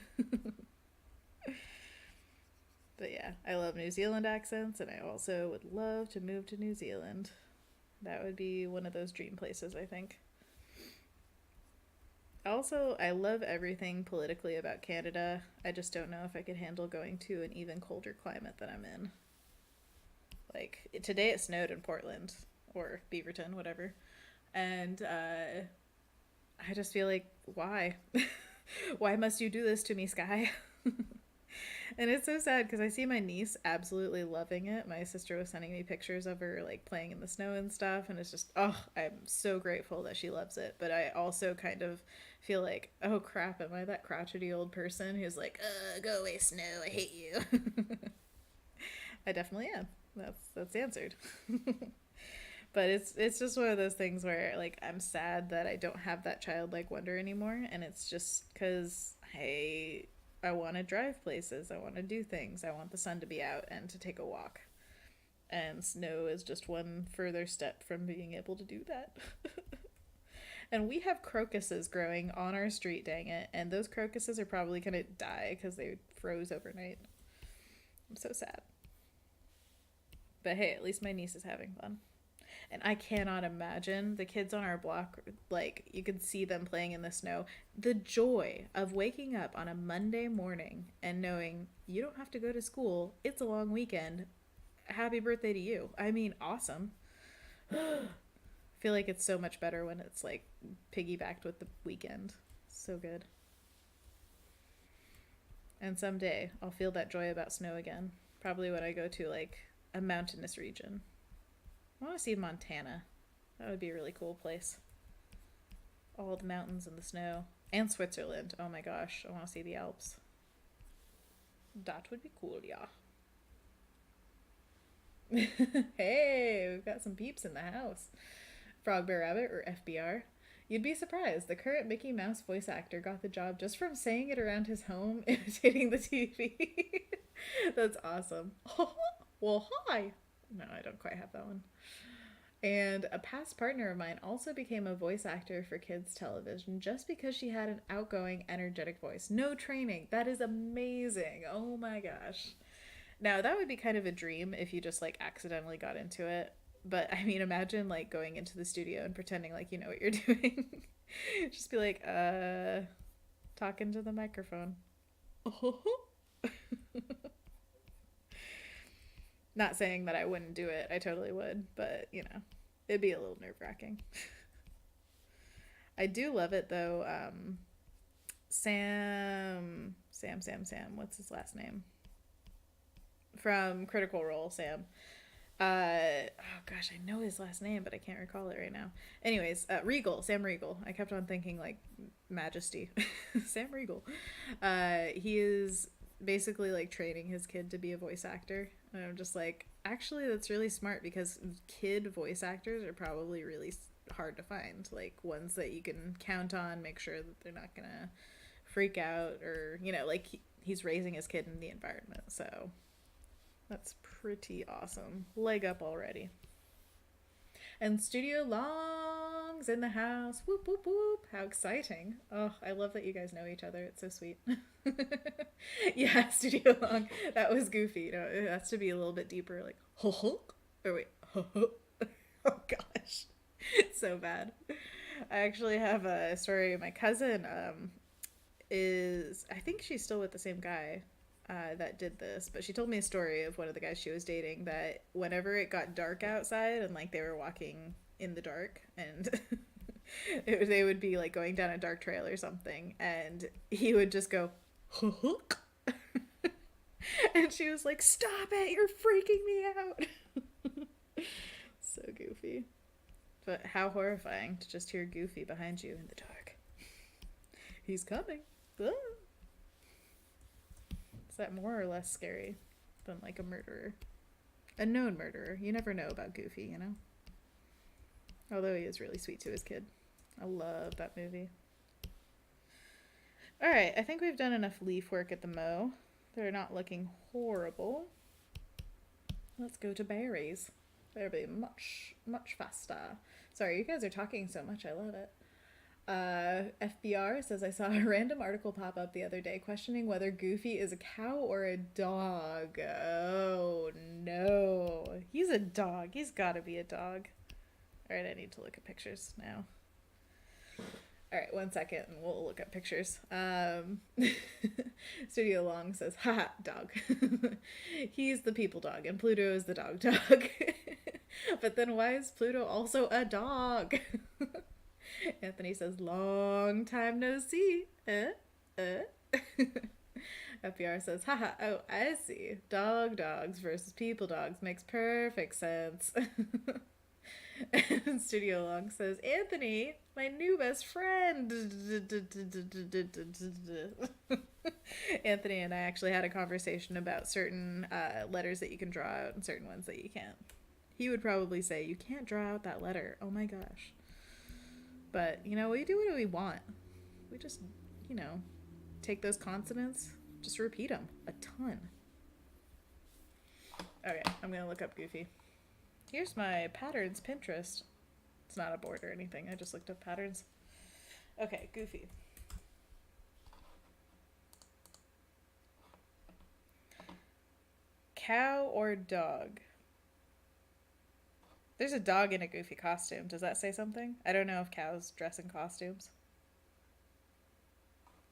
But yeah, I love New Zealand accents, and I also would love to move to New Zealand. That would be one of those dream places, I think. Also, I love everything politically about Canada. I just don't know if I could handle going to an even colder climate than I'm in. Like, today it snowed in Portland, or Beaverton, whatever. And I just feel like, why? Why must you do this to me, Sky? And it's so sad because I see my niece absolutely loving it. My sister was sending me pictures of her like playing in the snow and stuff, and it's just, oh, I'm so grateful that she loves it. But I also kind of feel like, oh crap, am I that crotchety old person who's like, go away, snow, I hate you. I definitely am. That's answered. But it's just one of those things where like I'm sad that I don't have that childlike wonder anymore, and it's just because I want to drive places. I want to do things. I want the sun to be out and to take a walk. And snow is just one further step from being able to do that. And we have crocuses growing on our street, dang it. And those crocuses are probably going to die because they froze overnight. I'm so sad. But hey, at least my niece is having fun. And I cannot imagine the kids on our block, like, you could see them playing in the snow. The joy of waking up on a Monday morning and knowing you don't have to go to school. It's a long weekend. Happy birthday to you. I mean, awesome. I feel like it's so much better when it's, like, piggybacked with the weekend. So good. And someday I'll feel that joy about snow again. Probably when I go to, like, a mountainous region. I want to see Montana. That would be a really cool place. All the mountains and the snow. And Switzerland. Oh my gosh. I want to see the Alps. That would be cool, yeah. Hey, we've got some peeps in the house. Frog Bear Rabbit, or FBR. You'd be surprised. The current Mickey Mouse voice actor got the job just from saying it around his home, imitating the TV. That's awesome. Well, hi. No, I don't quite have that one. And a past partner of mine also became a voice actor for kids television just because she had an outgoing, energetic voice. No training. That is amazing. Oh my gosh. Now, that would be kind of a dream if you just like accidentally got into it. But I mean, imagine like going into the studio and pretending like you know what you're doing. Just be like, talking to the microphone. Not saying that I wouldn't do it. I totally would. But, you know, it'd be a little nerve wracking. I do love it though. Sam. What's his last name? From Critical Role, Sam. Oh gosh, I know his last name, but I can't recall it right now. Anyways, Sam Reagle. I kept on thinking like Majesty. Sam Reagle. He is basically like training his kid to be a voice actor. And I'm just like, actually, that's really smart because kid voice actors are probably really hard to find. Like ones that you can count on, make sure that they're not gonna freak out or, you know, like he's raising his kid in the environment. So that's pretty awesome. Leg up already. And Studio Long's in the house. Whoop, whoop, whoop. How exciting. Oh, I love that you guys know each other. It's so sweet. Yeah, Studio Long. That was goofy. You know, it has to be a little bit deeper, like, ho ho. Or wait, ho ho. Oh gosh. So bad. I actually have a story. My cousin I think she's still with the same guy that did this, but she told me a story of one of the guys she was dating that whenever it got dark outside and like they were walking in the dark and they would be like going down a dark trail or something and he would just go hook. And she was like, stop it, you're freaking me out. So goofy, but how horrifying to just hear Goofy behind you in the dark. He's coming. Ah. Is that more or less scary than like a murderer? A known murderer. You never know about Goofy, you know? Although he is really sweet to his kid. I love that movie. Alright, I think we've done enough leaf work at the mow. They're not looking horrible. Let's go to berries. They'll be much, much faster. Sorry, you guys are talking so much. I love it. FBR says, I saw a random article pop up the other day questioning whether Goofy is a cow or a dog. Oh no. He's a dog. He's gotta be a dog. Alright, I need to look at pictures now. Alright, 1 second and we'll look at pictures. Studio Long says, haha, dog. He's the people dog and Pluto is the dog dog. But then why is Pluto also a dog? Anthony says, long time no see. FBR says, haha, oh, I see. Dogs versus people dogs makes perfect sense. And Studio Long says, Anthony, my new best friend. Anthony and I actually had a conversation about certain letters that you can draw out and certain ones that you can't. He would probably say, you can't draw out that letter. Oh my gosh. But, you know, we do what we want. We just, you know, take those consonants, just repeat them a ton. Okay, I'm going to look up Goofy. Here's my patterns Pinterest. It's not a board or anything. I just looked up patterns. Okay, Goofy. Cow or dog? There's a dog in a Goofy costume. Does that say something? I don't know if cows dress in costumes.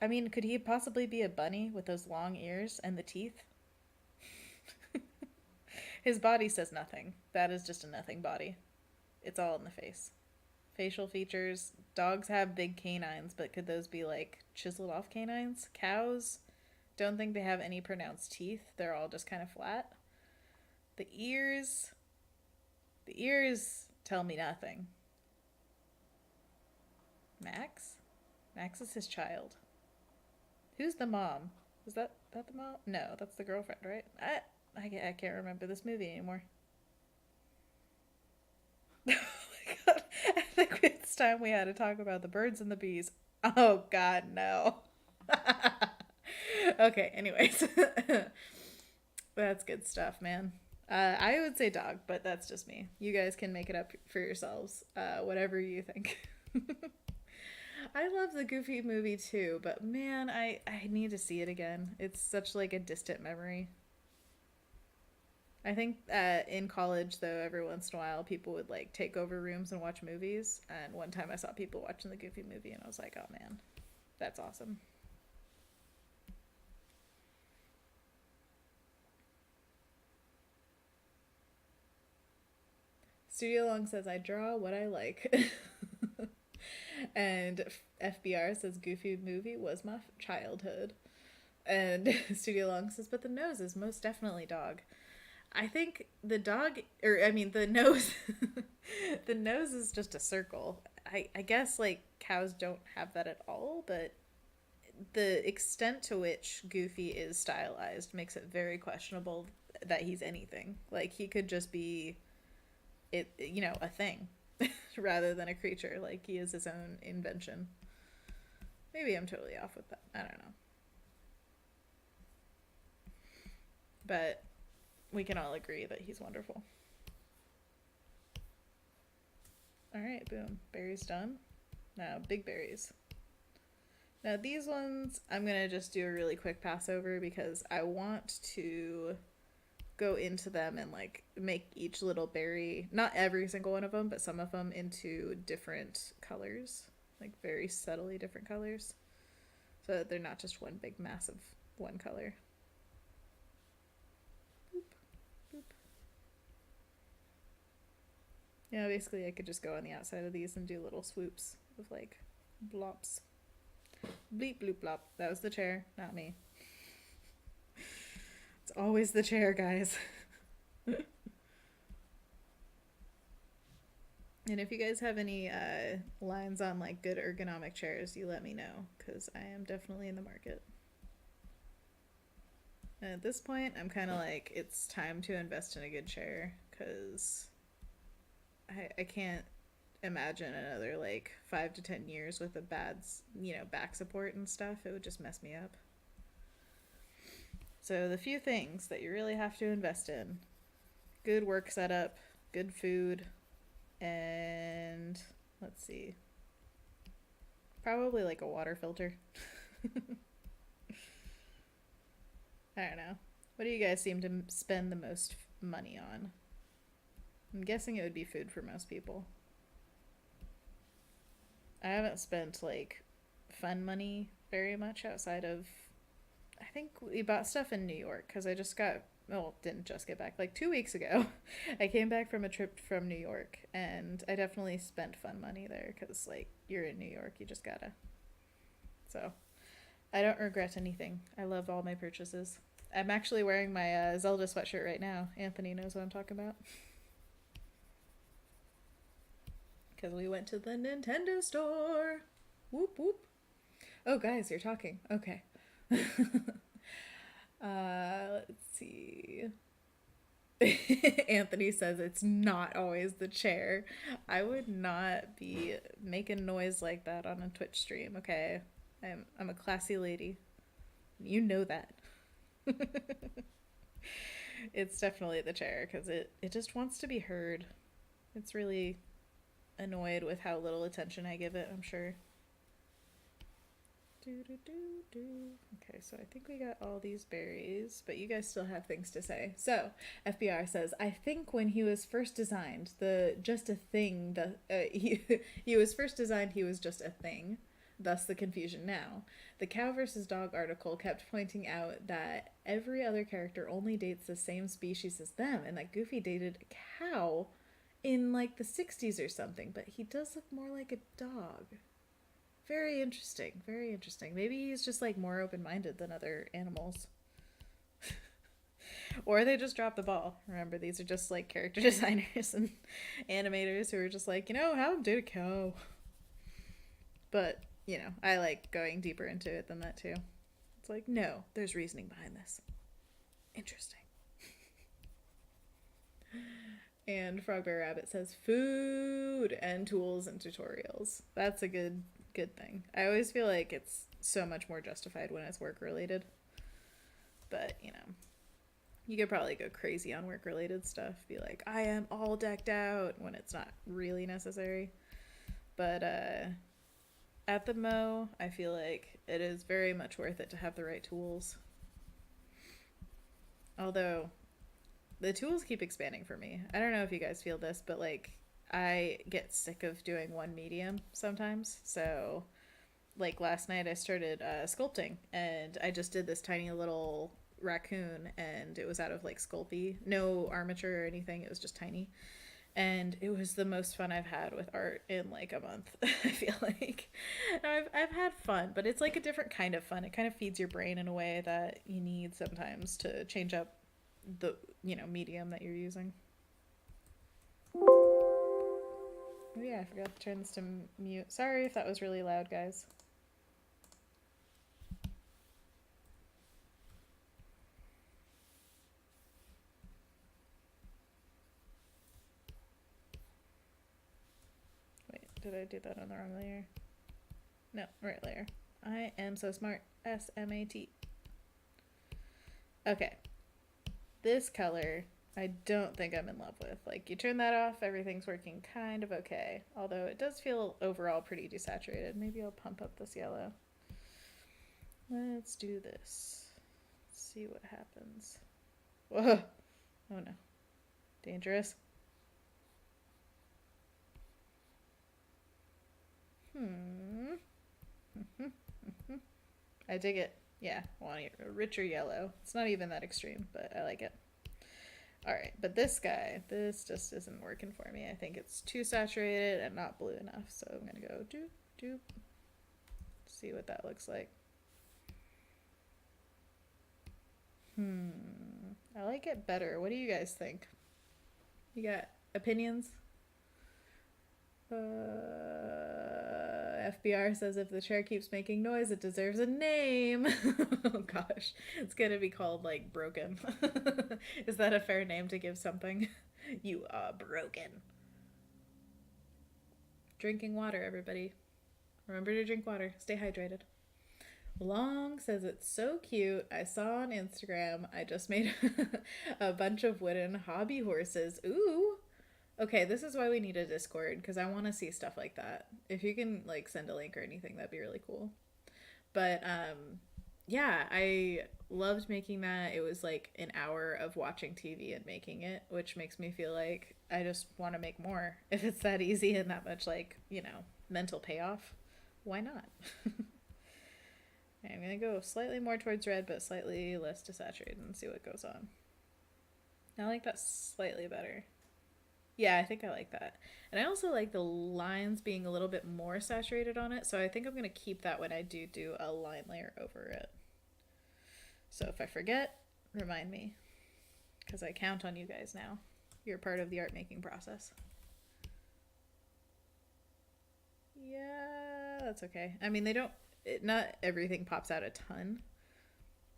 I mean, could he possibly be a bunny with those long ears and the teeth? His body says nothing. That is just a nothing body. It's all in the face. Facial features. Dogs have big canines, but could those be like chiseled off canines? Cows don't think they have any pronounced teeth. They're all just kind of flat. The ears tell me nothing. Max? Max is his child. Who's the mom? Is that the mom? No, that's the girlfriend, right? I can't remember this movie anymore. Oh my god. I think it's time we had to talk about the birds and the bees. Oh god, no. Okay, anyways. That's good stuff, man. I would say dog, but that's just me. You guys can make it up for yourselves. Whatever you think. I love the Goofy movie too, but man, I need to see it again. It's such like a distant memory. I think in college though, every once in a while, people would like take over rooms and watch movies. And one time I saw people watching the Goofy movie, and I was like, oh man, that's awesome. Studio Long says I draw what I like. And FBR says Goofy movie was my childhood. And Studio Long says, but the nose is most definitely dog. I think the dog, or I mean, the nose, the nose is just a circle. I guess like cows don't have that at all, but the extent to which Goofy is stylized makes it very questionable that he's anything. Like he could just be a thing rather than a creature. Like he is his own invention. Maybe I'm totally off with that. I don't know. But we can all agree that he's wonderful. All right, boom. Berries done. Now, big berries. Now, these ones, I'm going to just do a really quick pass over because I want to go into them and like make each little berry, not every single one of them, but some of them into different colors, like very subtly different colors, so that they're not just one big mass of one color. Boop, boop. Yeah, basically I could just go on the outside of these and do little swoops of like blops. Bleep bloop blop. That was the chair, not me. It's always the chair, guys. And if you guys have any lines on like good ergonomic chairs, you let me know, because I am definitely in the market. And at this point, I'm kind of like, it's time to invest in a good chair, because I can't imagine another like 5 to 10 years with a bad, back support and stuff. It would just mess me up. So the few things that you really have to invest in: good work setup, good food, and let's see, probably like a water filter. I don't know. What do you guys seem to spend the most money on? I'm guessing it would be food for most people. I haven't spent like fun money very much outside of, I think we bought stuff in New York because I just got, well, didn't just get back, like 2 weeks ago. I came back from a trip from New York, and I definitely spent fun money there because like you're in New York, you just gotta. So I don't regret anything. I love all my purchases. I'm actually wearing my Zelda sweatshirt right now. Anthony knows what I'm talking about. Because we went to the Nintendo store. Whoop whoop. Oh, guys, you're talking. Okay. Let's see. Anthony says it's not always the chair. I would not be making noise like that on a Twitch stream, okay? I'm a classy lady. You know that. It's definitely the chair because it just wants to be heard. It's really annoyed with how little attention I give it, I'm sure. Okay, so I think we got all these berries, but you guys still have things to say. So FBR says, I think when he was first designed, he was first designed, he was just a thing, thus the confusion now. The cow versus dog article kept pointing out that every other character only dates the same species as them, and that Goofy dated a cow in like the 60s or something, but he does look more like a dog. Very interesting. Very interesting. Maybe he's just like more open-minded than other animals. Or they just dropped the ball. Remember, these are just like character designers and animators who are just like, have him date a cow. But, I like going deeper into it than that too. It's like, no, there's reasoning behind this. Interesting. And Frogbear Rabbit says food and tools and tutorials. That's a good thing. I always feel like it's so much more justified when it's work related. But, You could probably go crazy on work related stuff. Be like, I am all decked out when it's not really necessary. But at the Mo, I feel like it is very much worth it to have the right tools. Although the tools keep expanding for me. I don't know if you guys feel this, but like I get sick of doing one medium sometimes. So like last night I started sculpting and I just did this tiny little raccoon and it was out of like Sculpey. No armature or anything. It was just tiny. And it was the most fun I've had with art in like a month. I feel like I've had fun, but it's like a different kind of fun. It kind of feeds your brain in a way that you need sometimes to change up the medium that you're using. Oh yeah, I forgot to turn this to mute. Sorry if that was really loud, guys. Wait, did I do that on the wrong layer? No, right layer. I am so smart. SMAT. Okay. This color, I don't think I'm in love with. Like, you turn that off, everything's working kind of okay. Although it does feel overall pretty desaturated. Maybe I'll pump up this yellow. Let's do this. Let's see what happens. Whoa. Oh no. Dangerous. I dig it. Yeah, I want a richer yellow. It's not even that extreme, but I like it. Alright, but this guy, this just isn't working for me. I think it's too saturated and not blue enough. So I'm going to go doop, doop. See what that looks like. I like it better. What do you guys think? You got opinions? FBR says if the chair keeps making noise, it deserves a name. Oh gosh, it's gonna be called like broken. Is that a fair name to give something? You are broken. Drinking water, everybody. Remember to drink water. Stay hydrated. Long says it's so cute. I saw on Instagram. I just made a bunch of wooden hobby horses. Ooh. Okay, this is why we need a Discord, because I want to see stuff like that. If you can like send a link or anything, that'd be really cool. But yeah, I loved making that. It was like an hour of watching TV and making it, which makes me feel like I just want to make more. If it's that easy and that much like, mental payoff, why not? I'm gonna go slightly more towards red, but slightly less desaturated and see what goes on. I like that slightly better. Yeah, I think I like that. And I also like the lines being a little bit more saturated on it, so I think I'm going to keep that when I do a line layer over it. So if I forget, remind me, because I count on you guys now. You're part of the art making process. Yeah, that's okay. I mean, not everything pops out a ton,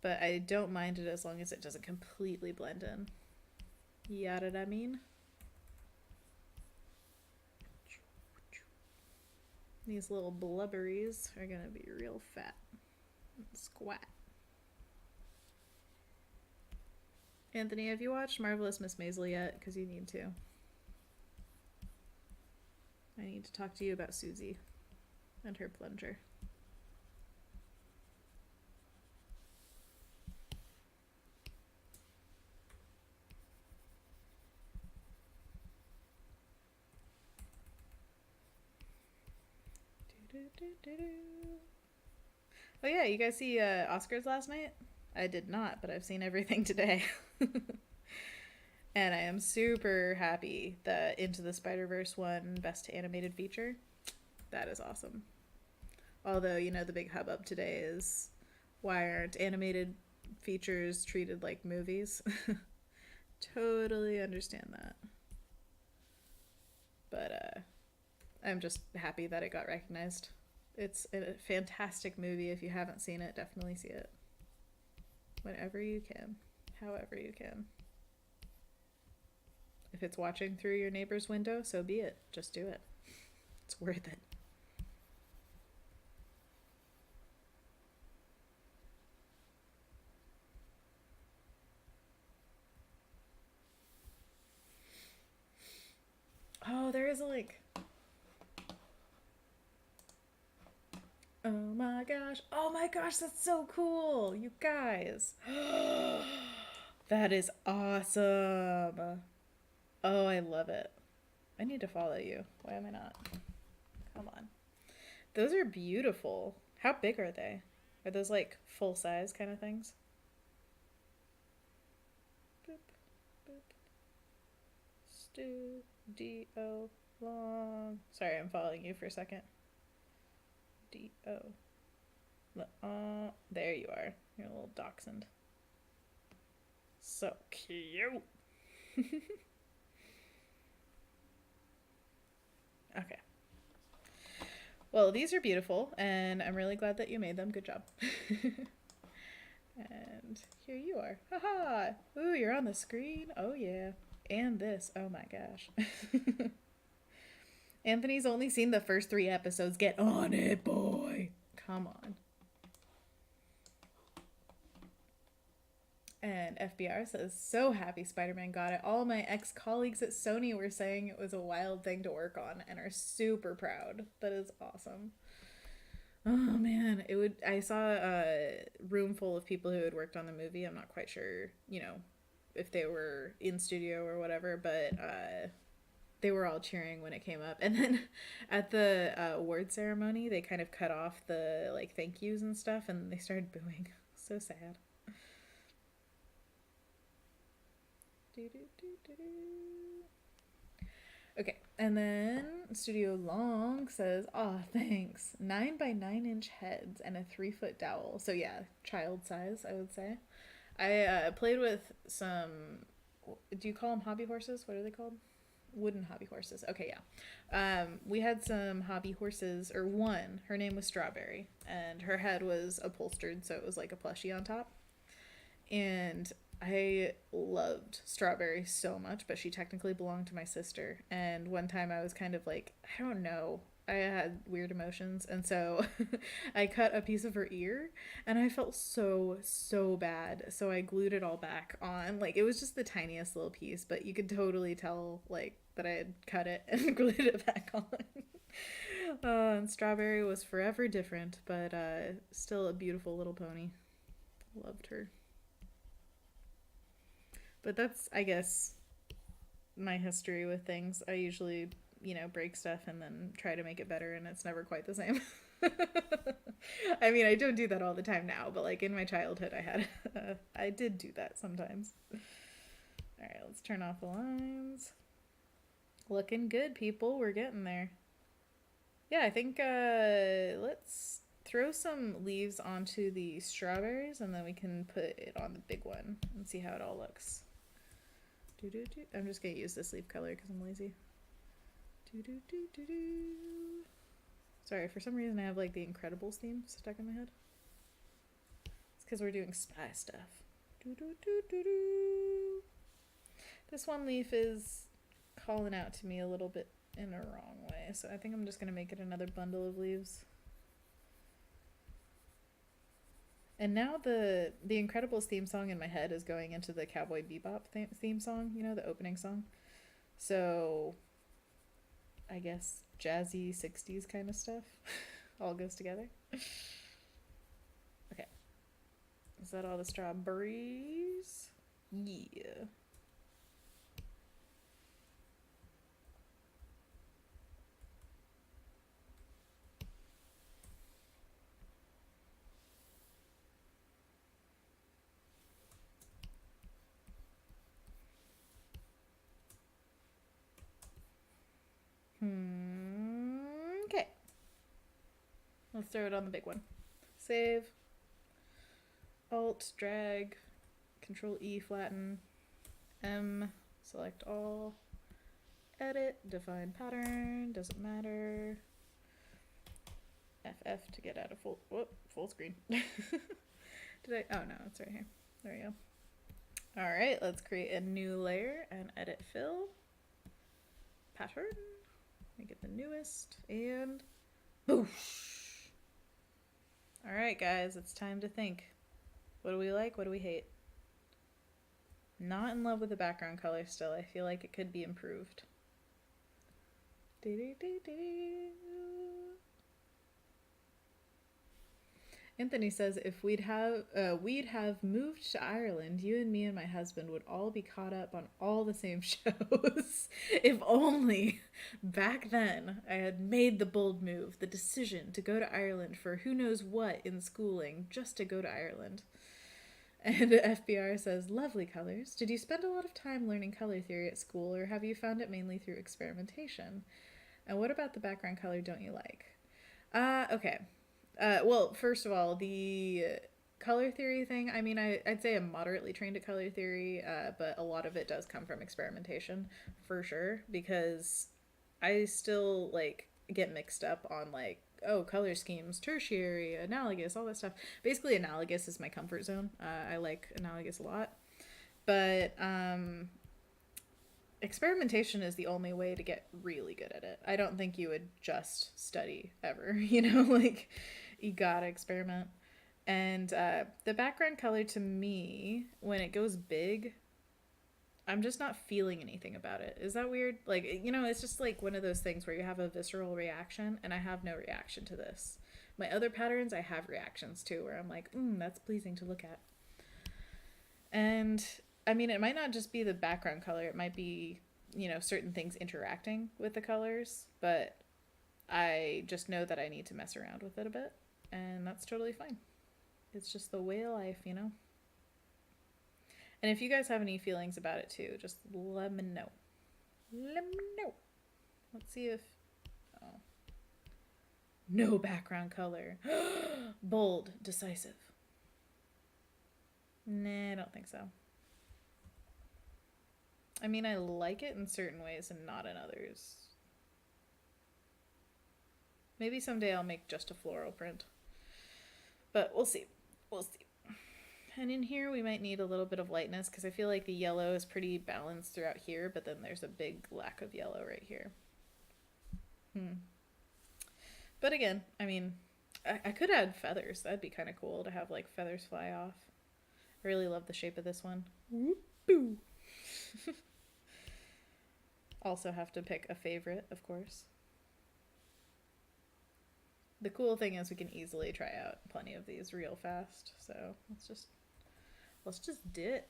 but I don't mind it as long as it doesn't completely blend in. You know what I mean? These little blubberies are gonna be real fat and squat. Anthony, have you watched Marvelous Miss Maisel yet? Because you need to. I need to talk to you about Susie and her plunger. Oh yeah, you guys see Oscars last night? I did not, but I've seen everything today. And I am super happy that Into the Spider-Verse won Best Animated Feature. That is awesome. Although, the big hubbub today is why aren't animated features treated like movies? Totally understand that. But I'm just happy that it got recognized. It's a fantastic movie. If you haven't seen it, definitely see it. Whenever you can. However you can. If it's watching through your neighbor's window, so be it. Just do it. It's worth it. Oh, there is a like... Oh my gosh. Oh my gosh, that's so cool. You guys. That is awesome. Oh, I love it. I need to follow you. Why am I not? Come on. Those are beautiful. How big are they? Are those like full size kind of things? Boop, boop. Studio long. Sorry, I'm following you for a second. D-O. There you are. You're a little dachshund. So cute. Okay. Well, these are beautiful, and I'm really glad that you made them. Good job. And here you are. Haha! Ooh, you're on the screen. Oh, yeah. And this. Oh, my gosh. Anthony's only seen the first 3 episodes. Get on it, boy. Come on. And FBR says, so happy Spider-Man got it. All my ex-colleagues at Sony were saying it was a wild thing to work on and are super proud. That is awesome. Oh man, I saw a room full of people who had worked on the movie. I'm not quite sure, if they were in studio or whatever, but they were all cheering when it came up. And then at the award ceremony, they kind of cut off the like thank yous and stuff, and they started booing. So sad. Okay, and then Studio Long says, "Aw, thanks. 9 by 9-inch heads and a 3-foot dowel." So yeah, child size, I would say. I played with some. Do you call them hobby horses? What are they called? Wooden hobby horses. Okay, yeah. We had some hobby horses, or one. Her name was Strawberry, and her head was upholstered, so it was like a plushie on top. And I loved Strawberry so much, but she technically belonged to my sister. And one time I was kind of like, I don't know. I had weird emotions, and so I cut a piece of her ear, and I felt so bad. So I glued it all back on. Like, it was just the tiniest little piece, but you could totally tell like that I had cut it and glued it back on. And Strawberry was forever different, but still a beautiful little pony. Loved her. But that's, I guess, my history with things. I usually, break stuff and then try to make it better, and it's never quite the same. I mean, I don't do that all the time now, but like in my childhood, I did do that sometimes. All right, let's turn off the lines. Looking good, people. We're getting there. Yeah, I think let's throw some leaves onto the strawberries, and then we can put it on the big one and see how it all looks. I'm just going to use this leaf color because I'm lazy. Sorry, for some reason I have like the Incredibles theme stuck in my head. It's because we're doing spy stuff. This one leaf is calling out to me a little bit in a wrong way, so I think I'm just going to make it another bundle of leaves. And now the Incredibles theme song in my head is going into the Cowboy Bebop theme song, the opening song. So I guess jazzy 60s kind of stuff all goes together. Okay. Is that all the strawberries? Yeah. Okay. Let's throw it on the big one. Save. Alt, drag, Control E, flatten, M, select all, edit, define pattern, doesn't matter, FF to get out of full screen. Oh no, it's right here. There we go. All right, let's create a new layer and edit fill, pattern, make it the newest, and boosh. All right, guys, it's time to think. What do we like? What do we hate? Not in love with the background color still. I feel like it could be improved. Anthony says if we'd have moved to Ireland, you and me and my husband would all be caught up on all the same shows. If only back then I had made the bold move, the decision to go to Ireland for who knows what in schooling, just to go to Ireland. And FBR says, lovely colors. Did you spend a lot of time learning color theory at school, or have you found it mainly through experimentation? And what about the background color don't you like? Okay. Well, first of all, the color theory thing, I mean, I'd say I'm moderately trained at color theory, but a lot of it does come from experimentation, for sure, because I still, like, get mixed up on, like, oh, color schemes, tertiary, analogous, all that stuff. Basically, analogous is my comfort zone. I like analogous a lot. But experimentation is the only way to get really good at it. I don't think you would just study ever, like you gotta experiment. And the background color to me, when it goes big, I'm just not feeling anything about it. Is that weird? Like, it's just like one of those things where you have a visceral reaction, and I have no reaction to this. My other patterns, I have reactions to, where I'm like, that's pleasing to look at. And I mean, it might not just be the background color. It might be, certain things interacting with the colors, but I just know that I need to mess around with it a bit, and that's totally fine. It's just the way of life, And if you guys have any feelings about it too, just let me know. Let me know. Let's see if... Oh. No background color. Bold. Decisive. Nah, I don't think so. I mean, I like it in certain ways and not in others. Maybe someday I'll make just a floral print. But we'll see. We'll see. And in here we might need a little bit of lightness because I feel like the yellow is pretty balanced throughout here, but then there's a big lack of yellow right here. But again, I mean, I could add feathers. That'd be kind of cool to have like feathers fly off. I really love the shape of this one. Whoop-boo. Also have to pick a favorite, of course. The cool thing is we can easily try out plenty of these real fast, so let's just do it.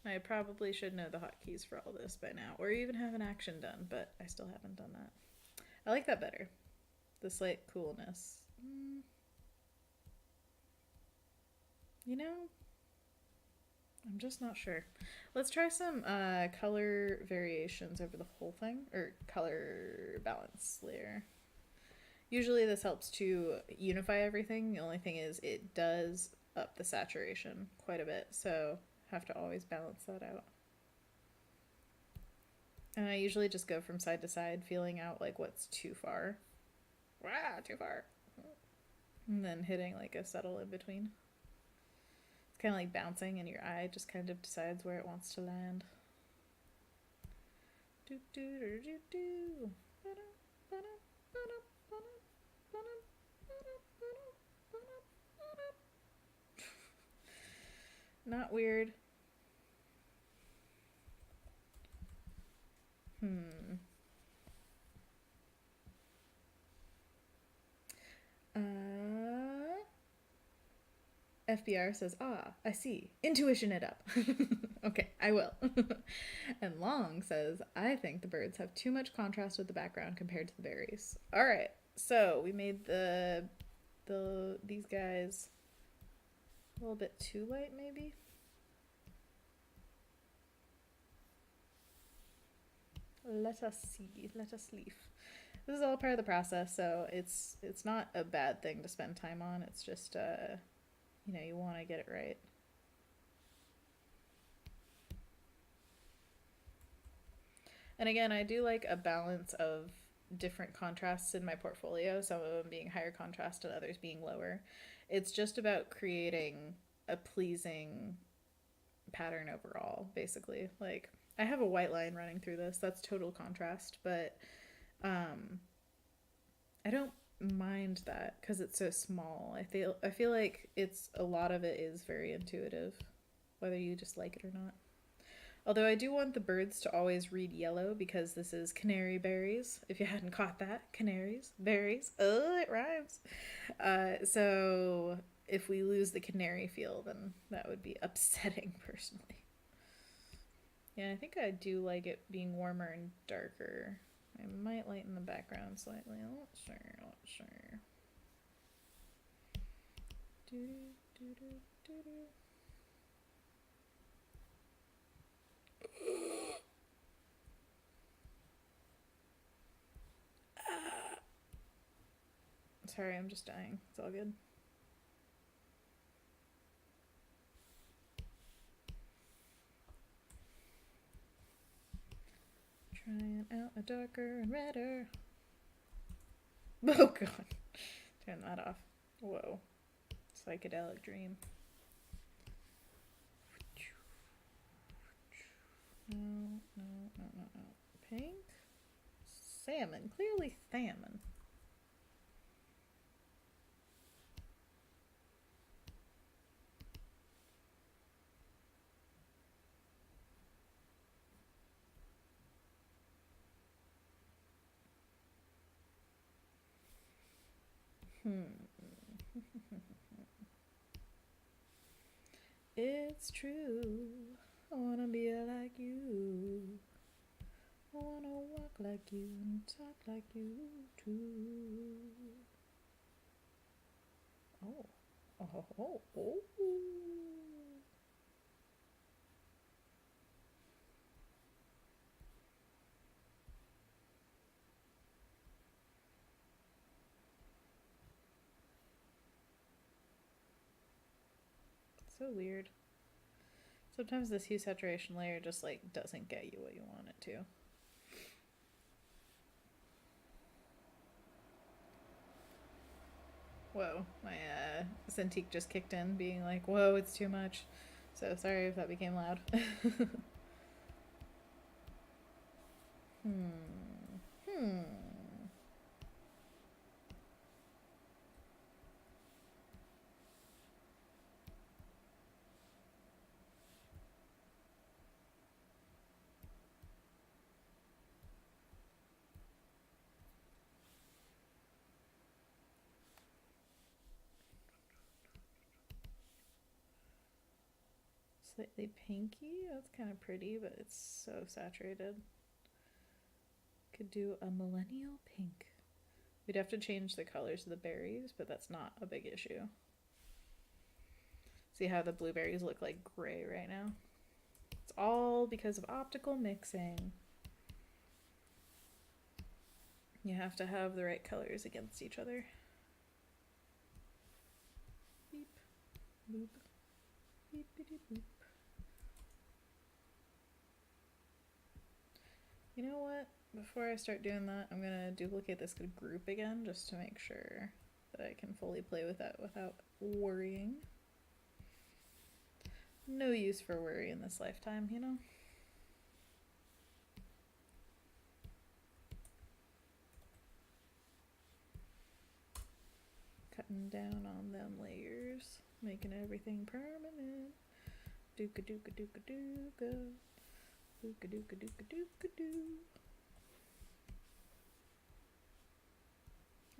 I probably should know the hotkeys for all this by now, or even have an action done, but I still haven't done that. I like that better. The slight coolness. I'm just not sure. Let's try some color variations over the whole thing, or color balance layer. Usually this helps to unify everything. The only thing is it does up the saturation quite a bit, so have to always balance that out. And I usually just go from side to side, feeling out like what's too far. Too far. And then hitting like a subtle in between. It's kind of like bouncing, and your eye just kind of decides where it wants to land. Not weird. FBR says, I see. Intuition it up. Okay, I will. And Long says, I think the birds have too much contrast with the background compared to the berries. All right, so we made these guys a little bit too light, maybe. Let us see. Let us leaf. This is all part of the process, so it's not a bad thing to spend time on. It's just you want to get it right. And again, I do like a balance of different contrasts in my portfolio, some of them being higher contrast and others being lower. It's just about creating a pleasing pattern overall, basically. Like, I have a white line running through this. That's total contrast, but I don't mind that because it's so small. I feel like it's a lot of it is very intuitive, whether you just like it or not. Although I do want the birds to always read yellow because this is canary berries. If you hadn't caught that, canaries, berries. Oh, it rhymes. So if we lose the canary feel, then that would be upsetting personally. Yeah, I think I do like it being warmer and darker. I might lighten the background slightly. Let's see. Sorry, I'm just dying. It's all good. Trying out a darker and redder. Oh god. Turn that off. Whoa. Psychedelic dream. No. Pink? Salmon. Clearly salmon. It's true. I wanna be like you. I wanna walk like you and talk like you too. Oh. So weird. Sometimes this hue saturation layer just like doesn't get you what you want it to. Whoa, my Cintiq just kicked in, being like, whoa, it's too much. So sorry if that became loud. Hmm. Slightly pinky. That's kind of pretty, but it's so saturated. Could do a millennial pink. We'd have to change the colors of the berries, but that's not a big issue. See how the blueberries look like gray right now? It's all because of optical mixing. You have to have the right colors against each other. Beep, boop, beepity boop. You know what? Before I start doing that, I'm gonna duplicate this group again just to make sure that I can fully play with that without worrying. No use for worry in this lifetime, you know? Cutting down on them layers, making everything permanent. Dooka dooka dooka dooka. Dooka dooka dooka dooka doo.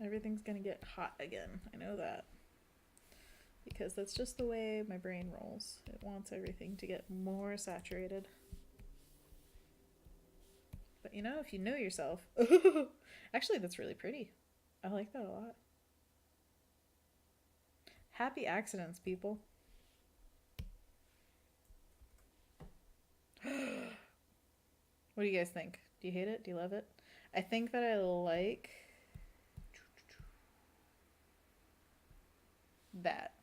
Everything's gonna get hot again. I know that. Because that's just the way my brain rolls. It wants everything to get more saturated. But you know, if you know yourself... Actually, that's really pretty. I like that a lot. Happy accidents, people. What do you guys think? Do you hate it? Do you love it? I think that I like that.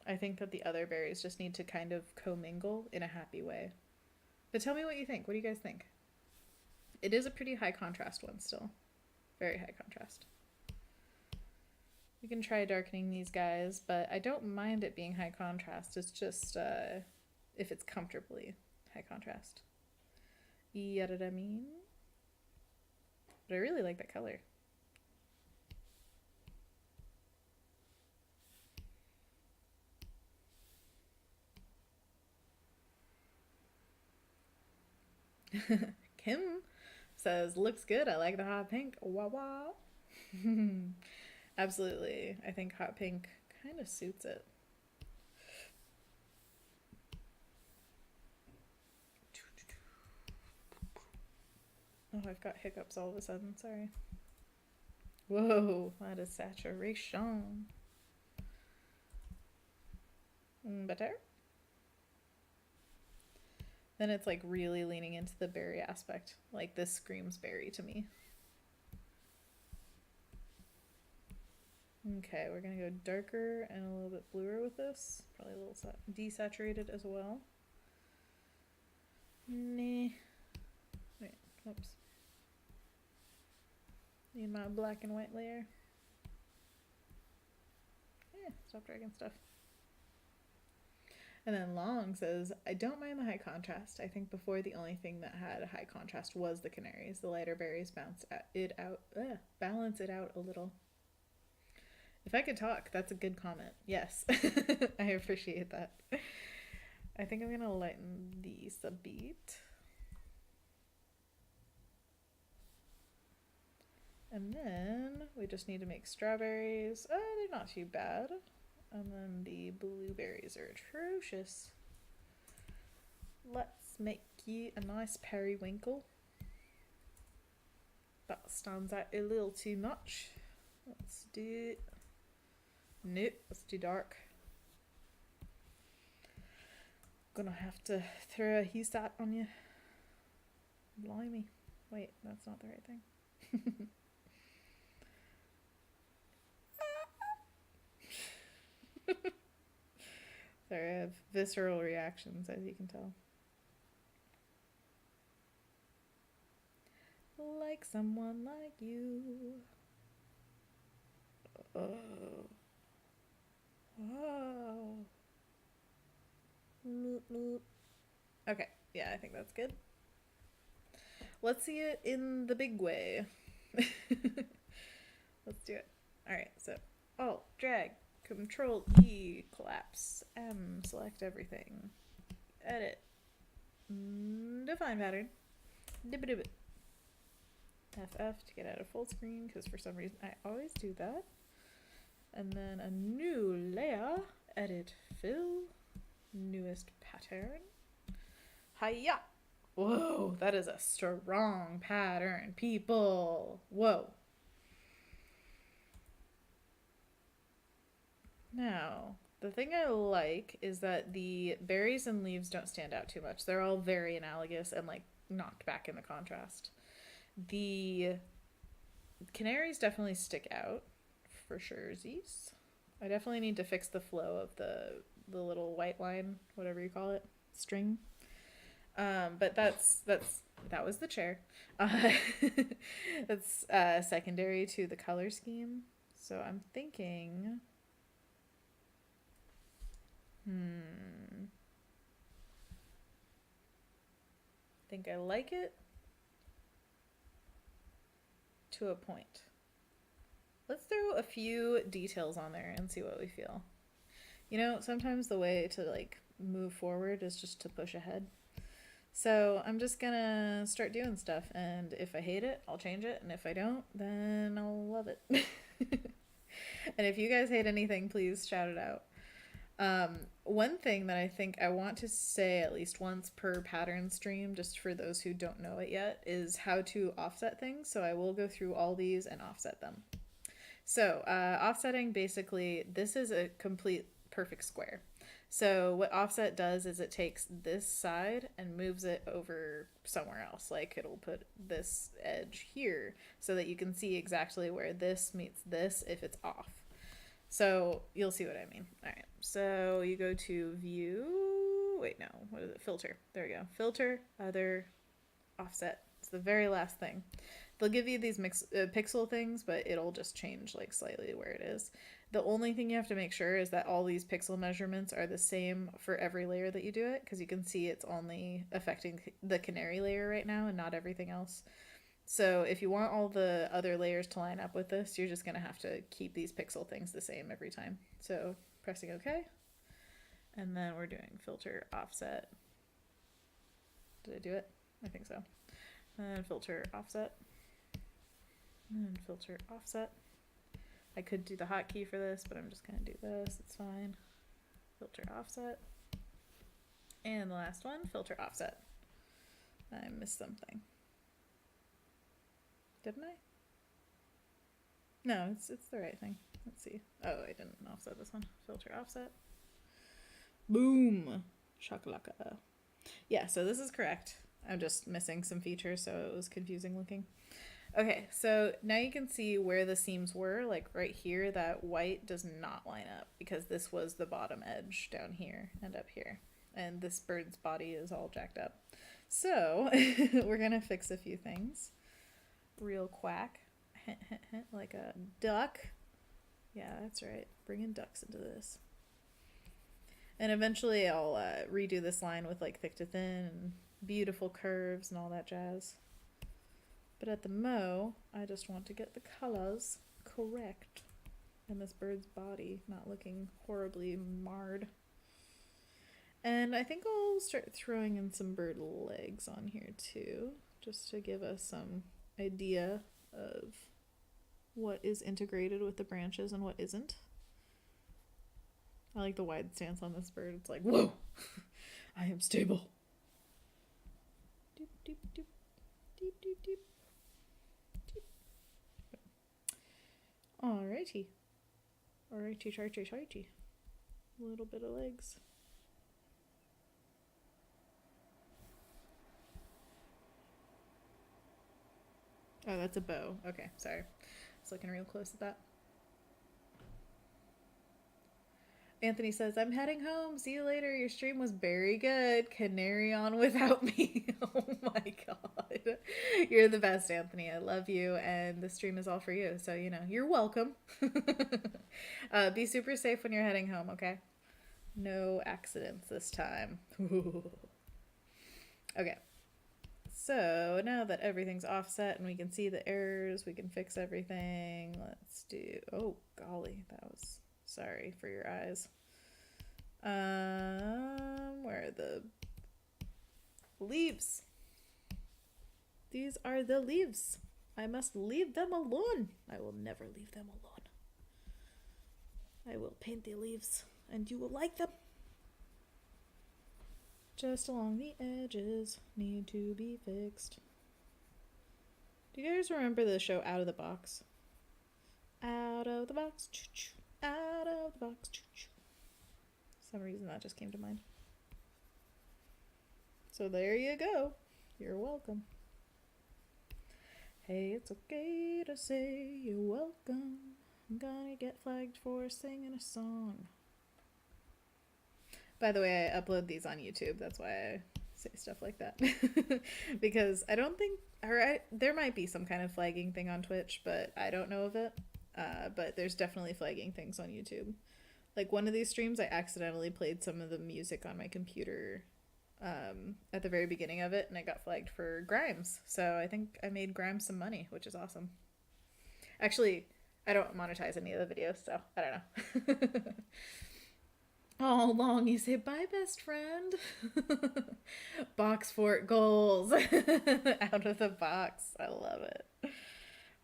I think that the other berries just need to kind of commingle in a happy way. But tell me what you think. What do you guys think? It is a pretty high contrast one still. Very high contrast. We can try darkening these guys, but I don't mind it being high contrast. It's just if it's comfortably high contrast. You know what I mean? But I really like that color. Kim says, looks good. I like the hot pink. Wah wah. Absolutely. I think hot pink kind of suits it. Oh, I've got hiccups all of a sudden. Sorry. Whoa, that is saturation. Better? Then it's like really leaning into the berry aspect. Like this screams berry to me. Okay, we're gonna go darker and a little bit bluer with this. Probably a little desaturated as well. Nah. Wait, oops. Need my black and white layer. Yeah, stop dragging stuff. And then Long says, I don't mind the high contrast. I think before the only thing that had a high contrast was the canaries. The lighter berries balance it out a little. If I could talk, that's a good comment. Yes, I appreciate that. I think I'm gonna lighten these a bit. And then we just need to make strawberries. Oh, they're not too bad. And then the blueberries are atrocious. Let's make you a nice periwinkle. That stands out a little too much. Let's do... Nope, let's do dark. Gonna have to throw a hue stat on you. Blimey. Wait, that's not the right thing. Sorry, I have visceral reactions, as you can tell. Like someone like you. Oh. Wow. Okay, yeah, I think that's good. Let's see it in the big way. Let's do it. Alright, so Alt, drag, Control E, collapse, M, select everything, edit, define pattern, dib FF to get out of full screen, because for some reason I always do that. And then a new layer, edit, fill, newest pattern. Hiya! Whoa, that is a strong pattern, people. Whoa. Now, the thing I like is that the berries and leaves don't stand out too much. They're all very analogous and like knocked back in the contrast. The canaries definitely stick out for sure. I definitely need to fix the flow of the little white line, whatever you call it, string. But that was the chair. That's secondary to the color scheme. So I'm thinking, I think I like it to a point. Let's throw a few details on there and see what we feel. You know, sometimes the way to like move forward is just to push ahead. So I'm just gonna start doing stuff, and if I hate it, I'll change it, and if I don't, then I'll love it. And if you guys hate anything, please shout it out. One thing that I think I want to say at least once per pattern stream, just for those who don't know it yet, is how to offset things. So I will go through all these and offset them. So offsetting, basically, this is a complete perfect square. So what offset does is it takes this side and moves it over somewhere else. Like it'll put this edge here so that you can see exactly where this meets this if it's off. So you'll see what I mean. All right, so you go to view, wait, no, what is it? Filter. There we go. Filter, other, offset. It's the very last thing. They'll give you these pixel things, but it'll just change like slightly where it is. The only thing you have to make sure is that all these pixel measurements are the same for every layer that you do it, because you can see it's only affecting the canary layer right now and not everything else. So if you want all the other layers to line up with this, you're just going to have to keep these pixel things the same every time. So pressing OK. And then we're doing filter offset. Did I do it? I think so. And filter offset. And filter offset. I could do the hotkey for this, but I'm just gonna do this. It's fine. Filter offset. And the last one, filter offset. I missed something. Didn't I? No, it's the right thing. Let's see. Oh, I didn't offset this one. Filter offset. Boom. Shakalaka. Yeah, so this is correct. I'm just missing some features, so it was confusing looking. Okay, so now you can see where the seams were. Like right here, that white does not line up because this was the bottom edge down here and up here. And this bird's body is all jacked up. So we're going to fix a few things. Real quack. Like a duck. Yeah, that's right. Bringing ducks into this. And eventually I'll redo this line with like thick to thin and beautiful curves and all that jazz. But at the mo, I just want to get the colors correct and this bird's body not looking horribly marred. And I think I'll start throwing in some bird legs on here too, just to give us some idea of what is integrated with the branches and what isn't. I like the wide stance on this bird. It's like, whoa, I am stable. Doop, doop, doop. Doop, doop, doop. Alrighty. Alrighty. A little bit of legs. Oh, that's a bow. Okay, sorry. I was looking real close at that. Anthony says, I'm heading home. See you later. Your stream was very good. Canary on without me. Oh my god. You're the best, Anthony. I love you. And the stream is all for you. So, you know, you're welcome. Be super safe when you're heading home, okay? No accidents this time. Okay. So now that everything's offset and we can see the errors, we can fix everything. Let's do... Oh, golly. That was... Sorry for your eyes. Where are the leaves? These are the leaves. I must leave them alone. I will never leave them alone. I will paint the leaves and you will like them. Just along the edges need to be fixed. Do you guys remember the show Out of the Box? Out of the box. Choo-choo. Out of the box. Choo-choo. For some reason that just came to mind. So there you go. You're welcome. Hey, it's okay to say you're welcome. I'm gonna get flagged for singing a song. By the way, I upload these on YouTube. That's why I say stuff like that. Because I don't think... there might be some kind of flagging thing on Twitch, but I don't know of it. But there's definitely flagging things on YouTube. Like one of these streams, I accidentally played some of the music on my computer at the very beginning of it, and I got flagged for Grimes. So I think I made Grimes some money, which is awesome. Actually, I don't monetize any of the videos, so I don't know. All along you say, bye, best friend. Box fort goals. Out of the box. I love it.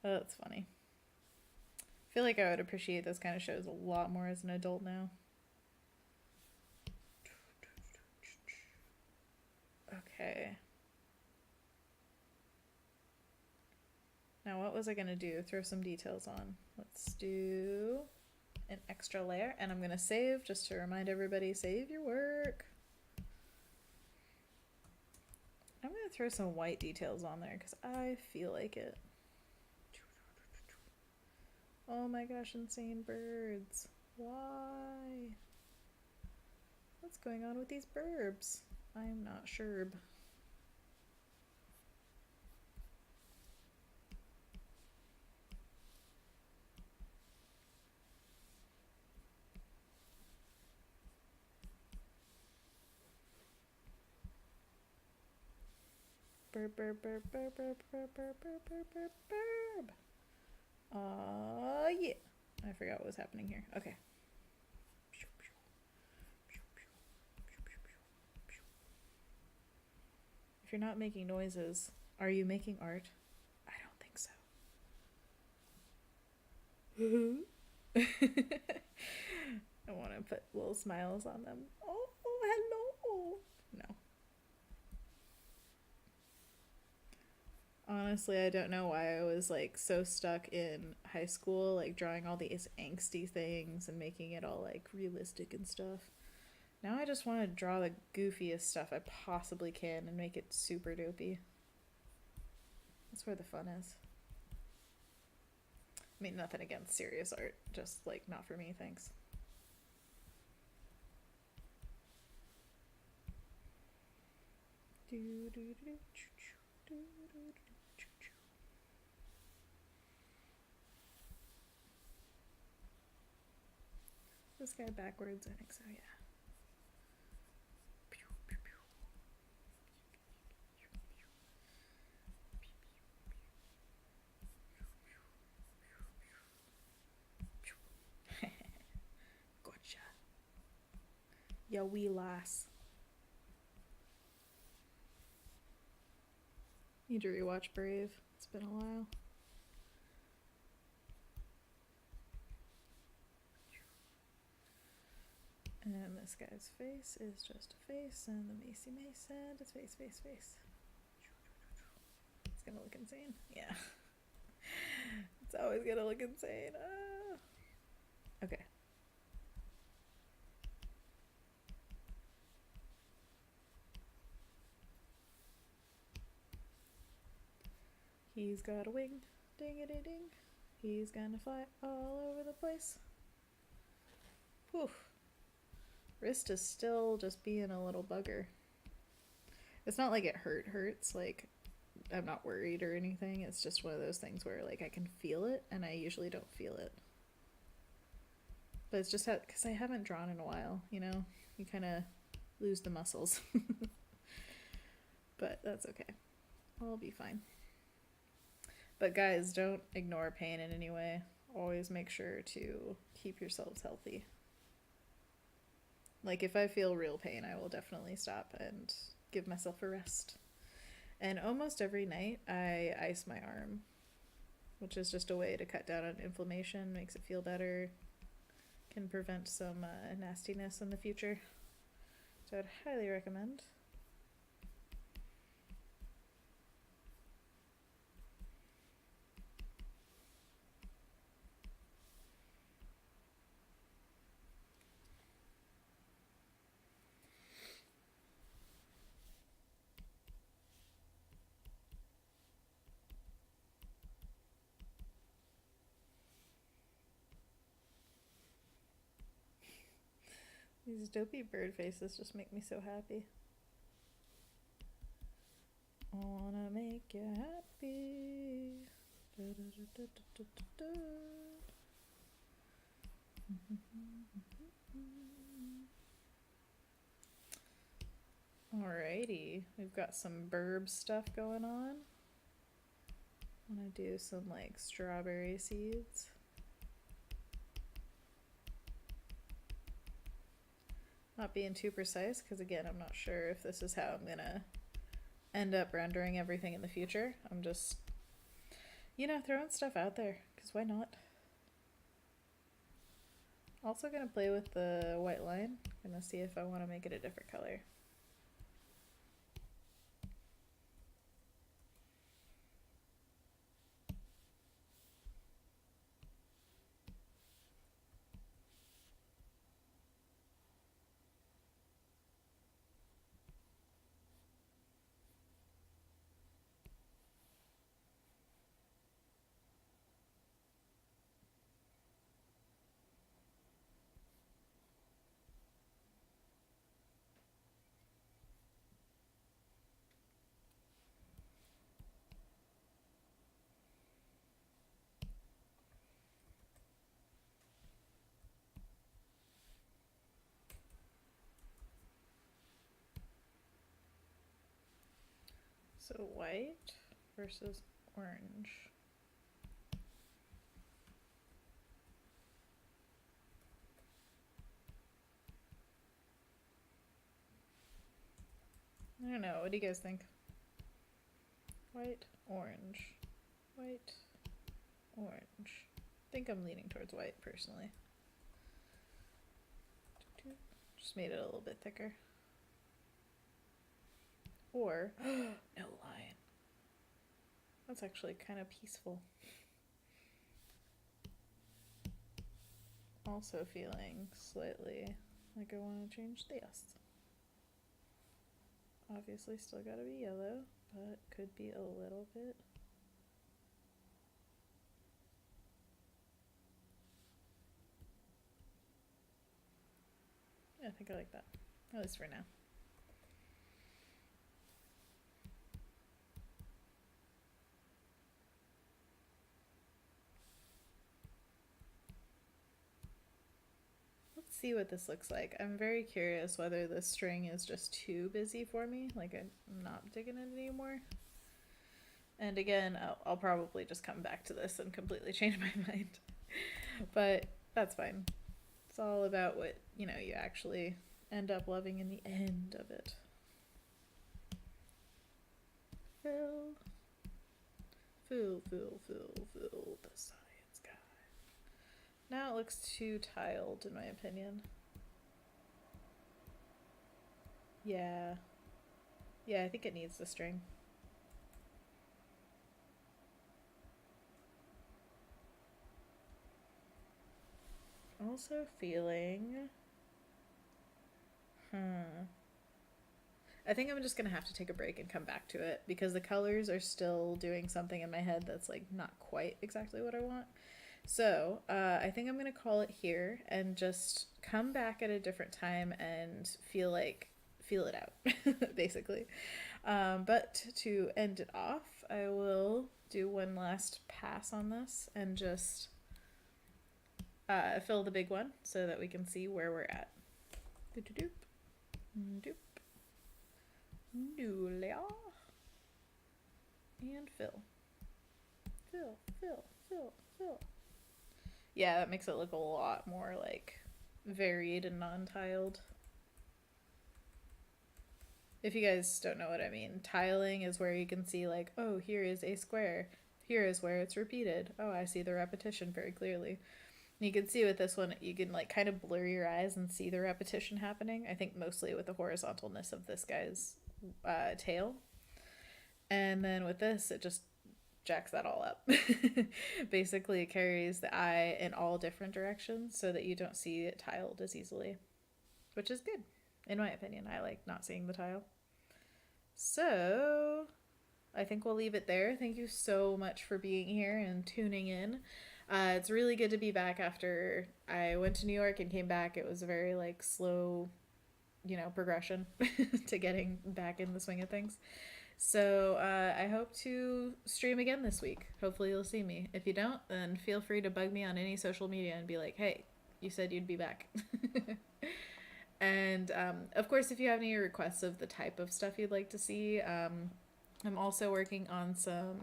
Oh, that's funny. I feel like I would appreciate those kind of shows a lot more as an adult now. Okay. Now what was I going to do? Throw some details on. Let's do an extra layer, and I'm going to save just to remind everybody, save your work. I'm going to throw some white details on there because I feel like it. Oh my gosh, insane birds. Why? What's going on with these birbs? I'm not sure. Burb, burb, burb, burb, burb, burb, burb, burb, burb, burb. Yeah. I forgot what was happening here. Okay. If you're not making noises, are you making art? I don't think so. I want to put little smiles on them. Oh, hello. No. Honestly, I don't know why I was like so stuck in high school, like drawing all these angsty things and making it all like realistic and stuff. Now I just want to draw the goofiest stuff I possibly can and make it super dopey. That's where the fun is. I mean, nothing against serious art, just like not for me, thanks. This guy backwards, I think so, yeah. Gotcha. Ya wee lass. Need to rewatch Brave. It's been a while. And this guy's face is just a face, and the Macy Mason is face, face, face. It's gonna look insane. Yeah. It's always gonna look insane. Okay. He's got a wing, ding-a-ding-ding. He's gonna fly all over the place. Whew. Wrist is still just being a little bugger. It's not like it hurts, like I'm not worried or anything. It's just one of those things where like I can feel it and I usually don't feel it. But it's just because I haven't drawn in a while, you know? You kind of lose the muscles. But that's okay. I'll be fine. But guys, don't ignore pain in any way. Always make sure to keep yourselves healthy. Like if I feel real pain, I will definitely stop and give myself a rest. And almost every night I ice my arm, which is just a way to cut down on inflammation, makes it feel better, can prevent some nastiness in the future. So I'd highly recommend. These dopey bird faces just make me so happy. I wanna make you happy. Da, da, da, da, da, da. Alrighty, we've got some burb stuff going on. I'm gonna do some like strawberry seeds. Not being too precise because again I'm not sure if this is how I'm gonna end up rendering everything in the future. I'm just, you know, throwing stuff out there because why not? Also gonna play with the white line. Gonna see if I want to make it a different color. So white versus orange. I don't know. What do you guys think? White, orange, white, orange. I think I'm leaning towards white personally. Just made it a little bit thicker. Or, no line. That's actually kind of peaceful. Also feeling slightly like I want to change this. Obviously still gotta be yellow, but could be a little bit. Yeah, I think I like that, at least for now. Let's see what this looks like. I'm very curious whether this string is just too busy for me, like I'm not digging it anymore. And again, I'll probably just come back to this and completely change my mind. But that's fine. It's all about what, you actually end up loving in the end of it. Fill the science guy. Now it looks too tiled, in my opinion. Yeah. Yeah, I think it needs the string. Also feeling... I think I'm just gonna have to take a break and come back to it because the colors are still doing something in my head that's like not quite exactly what I want. So I think I'm gonna call it here and just come back at a different time and feel it out, basically. But to end it off, I will do one last pass on this and just fill the big one so that we can see where we're at. Doop. Doop. Noolia. And fill. Fill. Yeah, that makes it look a lot more like varied and non-tiled. If you guys don't know what I mean, tiling is where you can see like, oh, here is a square. Here is where it's repeated. Oh, I see the repetition very clearly. You can see with this one, you can like kind of blur your eyes and see the repetition happening. I think mostly with the horizontalness of this guy's tail. And then with this, it just jacks that all up. Basically, it carries the eye in all different directions so that you don't see it tiled as easily, which is good. In my opinion, I like not seeing the tile. So I think we'll leave it there. Thank you so much for being here and tuning in. It's really good to be back after I went to New York and came back. It was a very like slow, progression to getting back in the swing of things. So I hope to stream again this week. Hopefully you'll see me. If you don't, then feel free to bug me on any social media and be like, hey, you said you'd be back. And of course, if you have any requests of the type of stuff you'd like to see, I'm also working on some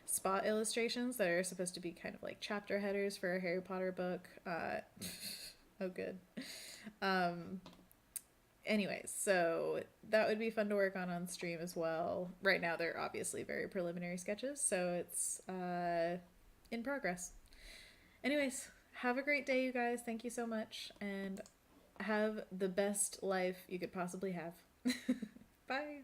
spot illustrations that are supposed to be kind of like chapter headers for a Harry Potter book. Oh, good. Anyways, so that would be fun to work on stream as well. Right now, they're obviously very preliminary sketches, so it's in progress. Anyways, have a great day, you guys. Thank you so much, and have the best life you could possibly have. Bye.